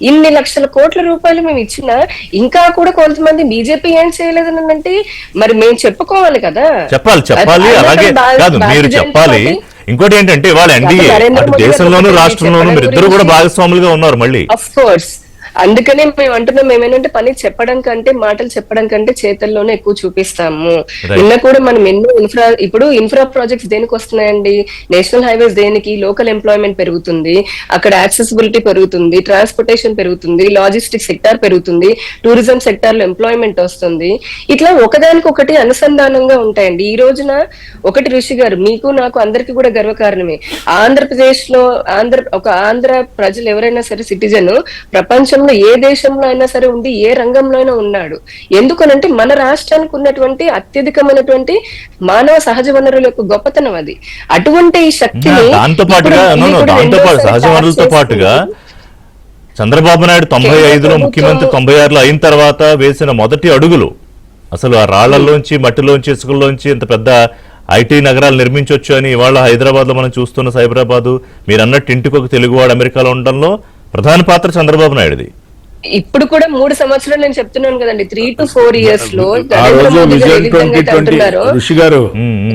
ఇన్ని లక్షల కోట్ల రూపాయలు మేము ఇచ్చినా ఇంకా కూడా కొంతమంది బీజేపీ ఏం చేయలేదని అంటే మరి మేము చెప్పుకోవాలి కదా. చెప్పాలి అలాగే కాదు, మీరు చెప్పాలి. ఇంకోటి ఏంటంటే వాళ్ళు ఎన్డీఏ దేశంలోనూ రాష్ట్రంలోనూ మీరిద్దరు కూడా భాగస్వాములుగా ఉన్నారు. మళ్ళీ అఫ్ కోర్స్ అందుకనే మేము అంటున్నాం ఏమేంటంటే పని చెప్పడం కంటే మాటలు చెప్పడం కంటే చేతల్లోనే ఎక్కువ చూపిస్తాము. నిన్న కూడా మనం ఎన్నో ఇప్పుడు ఇన్ఫ్రా ప్రాజెక్ట్స్ దేనికి వస్తున్నాయండి? నేషనల్ హైవేస్ దేనికి? లోకల్ ఎంప్లాయ్మెంట్ పెరుగుతుంది, అక్కడ యాక్సెసిబిలిటీ పెరుగుతుంది, ట్రాన్స్పోర్టేషన్ పెరుగుతుంది, లాజిస్టిక్ సెక్టార్ పెరుగుతుంది, టూరిజం సెక్టార్ లో ఎంప్లాయ్మెంట్ వస్తుంది. ఇట్లా ఒకదానికొకటి అనుసంధానంగా ఉంటాయండి. ఈ రోజున ఒకటి ఋషి గారు, మీకు నాకు అందరికి కూడా గర్వకారణమే. ఆంధ్రప్రదేశ్ లో ఆంధ్ర ప్రజలు ఎవరైనా సరే సిటిజన్ ప్రపంచంలో ఏ దేశంలో అయినా సరే ఉండి ఏ రంగంలో అయినా ఉన్నాడు. ఎందుకనంటే మన రాష్ట్రానికి ఉన్నటువంటి అత్యధికమైనటువంటి మానవ సహజ వనరుల యొక్క గొప్పతనం అది. అటువంటి ఈ శక్తిని దాంతో పాటుగా సహజ వనరులతో పాటుగా చంద్రబాబు నాయుడు 95లో ముఖ్యమంత్రి 96లో అయిన తర్వాత వేసిన మొదటి అడుగులు, అసలు ఆ రాళ్లలోంచి మట్టిలోంచి ఇసుకల్లోంచి ఇంత పెద్ద ఐటీ నగరాలు నిర్మించవచ్చు అని ఇవాళ హైదరాబాద్ లో మనం చూస్తున్న సైబరాబాద్, మీరు అన్నట్టు ఇంటికి ఒక తెలుగువాడు అమెరికాలో ఉండడంలో ప్రధాన పాత్ర చంద్రబాబు నాయుడుది. ఇప్పుడు కూడా 3 సంవత్సరాలు నేను చెప్తున్నాను కదండి, 3 to 4 years లో ఆ రోజు విజన్ 2020 ఋషి గారు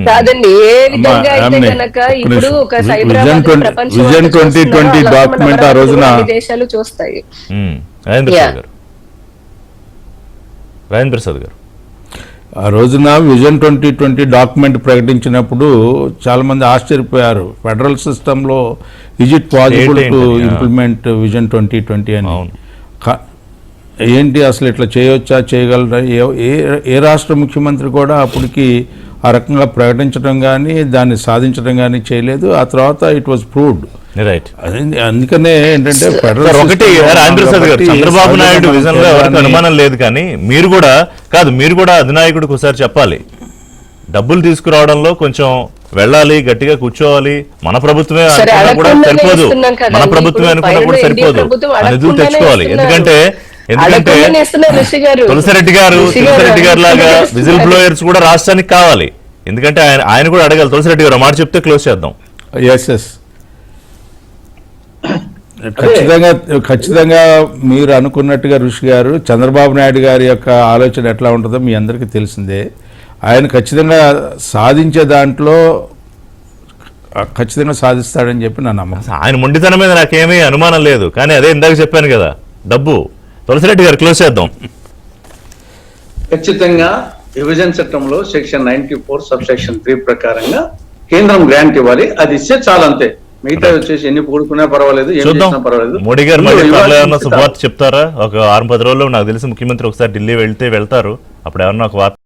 కాదండి, ఏ విధంగా అయితే కనుక ఇప్పుడు ఒక సైబరాబాద్ విజన్ 2020 డాక్యుమెంట్ ఆ రోజున దేశాలు చూస్తాయి. రాజేంద్ర ప్రసాద్ గారు ఆ రోజున విజన్ 2020 డాక్యుమెంట్ ప్రకటించినప్పుడు చాలా మంది ఆశ్చర్యపోయారు. ఫెడరల్ సిస్టంలో is it possible to implement vision 2020 అని. ఏంటి అసలు ఇట్లా చేయొచ్చా, చేయగలరా? ఏ రాష్ట్ర ముఖ్యమంత్రి కూడా అప్పటికి ఆ రకంగా ప్రకటించడం కానీ దాన్ని సాధించడం కానీ చేయలేదు. ఆ తర్వాత ఇట్ వాజ్ ప్రూవ్డ్. రైట్. అందుకనే ఏంటంటే ఒకటి రాజేంద్రప్రసాద్ గారు, చంద్రబాబు నాయుడు విజన్ లో ఎవరికి అనుమానం లేదు, కానీ మీరు కూడా అధినాయకుడికి ఒకసారి చెప్పాలి, డబ్బులు తీసుకురావడంలో కొంచెం వెళ్ళాలి, గట్టిగా కూర్చోవాలి. మన ప్రభుత్వమే అనుకున్నా కూడా సరిపోదు, మన ప్రభుత్వమే అనుకున్నా కూడా సరిపోదు, నిధులు తెచ్చుకోవాలి. ఎందుకంటే తులసిరెడ్డి గారు లాగా విజిల్ బ్లోయర్స్ కూడా రాష్ట్రానికి కావాలి. ఎందుకంటే ఆయన కూడా అడగాలి. తులసిరెడ్డి గారు మాట చెప్తే క్లోజ్ చేద్దాం. ఎస్ ఖచ్చితంగా మీరు అనుకున్నట్టుగా ఋషి గారు, చంద్రబాబు నాయుడు గారి యొక్క ఆలోచన ఎట్లా ఉంటుందో మీ అందరికీ తెలిసిందే. ఆయన ఖచ్చితంగా సాధించే దాంట్లో ఖచ్చితంగా సాధిస్తాడని చెప్పి నా నమ్మకం. ఆయన మొండితనం మీద నాకేమీ అనుమానం లేదు, కానీ అదే ఇందాక చెప్పాను కదా, డబ్బు. తులసిరెడ్డి గారు క్లోజ్ చేద్దాం. ఖచ్చితంగా విభజన చట్టంలో సెక్షన్ 94 సబ్సెక్షన్ 3 ప్రకారంగా కేంద్రం గ్రాంట్ ఇవ్వాలి. అది ఇస్తే చాలంతే. మిగతా వచ్చేసి ఎన్ని కూడుకున్నా పర్వాలేదు, ఏం చేసినా పర్వాలేదు. మోడీ గారు శుభవార్త చెప్తారా? ఒక 6-10 రోజుల్లో నాకు తెలిసి ముఖ్యమంత్రి ఒకసారి ఢిల్లీ వెళ్తారు, అప్పుడు ఏమన్నా ఒక వార్త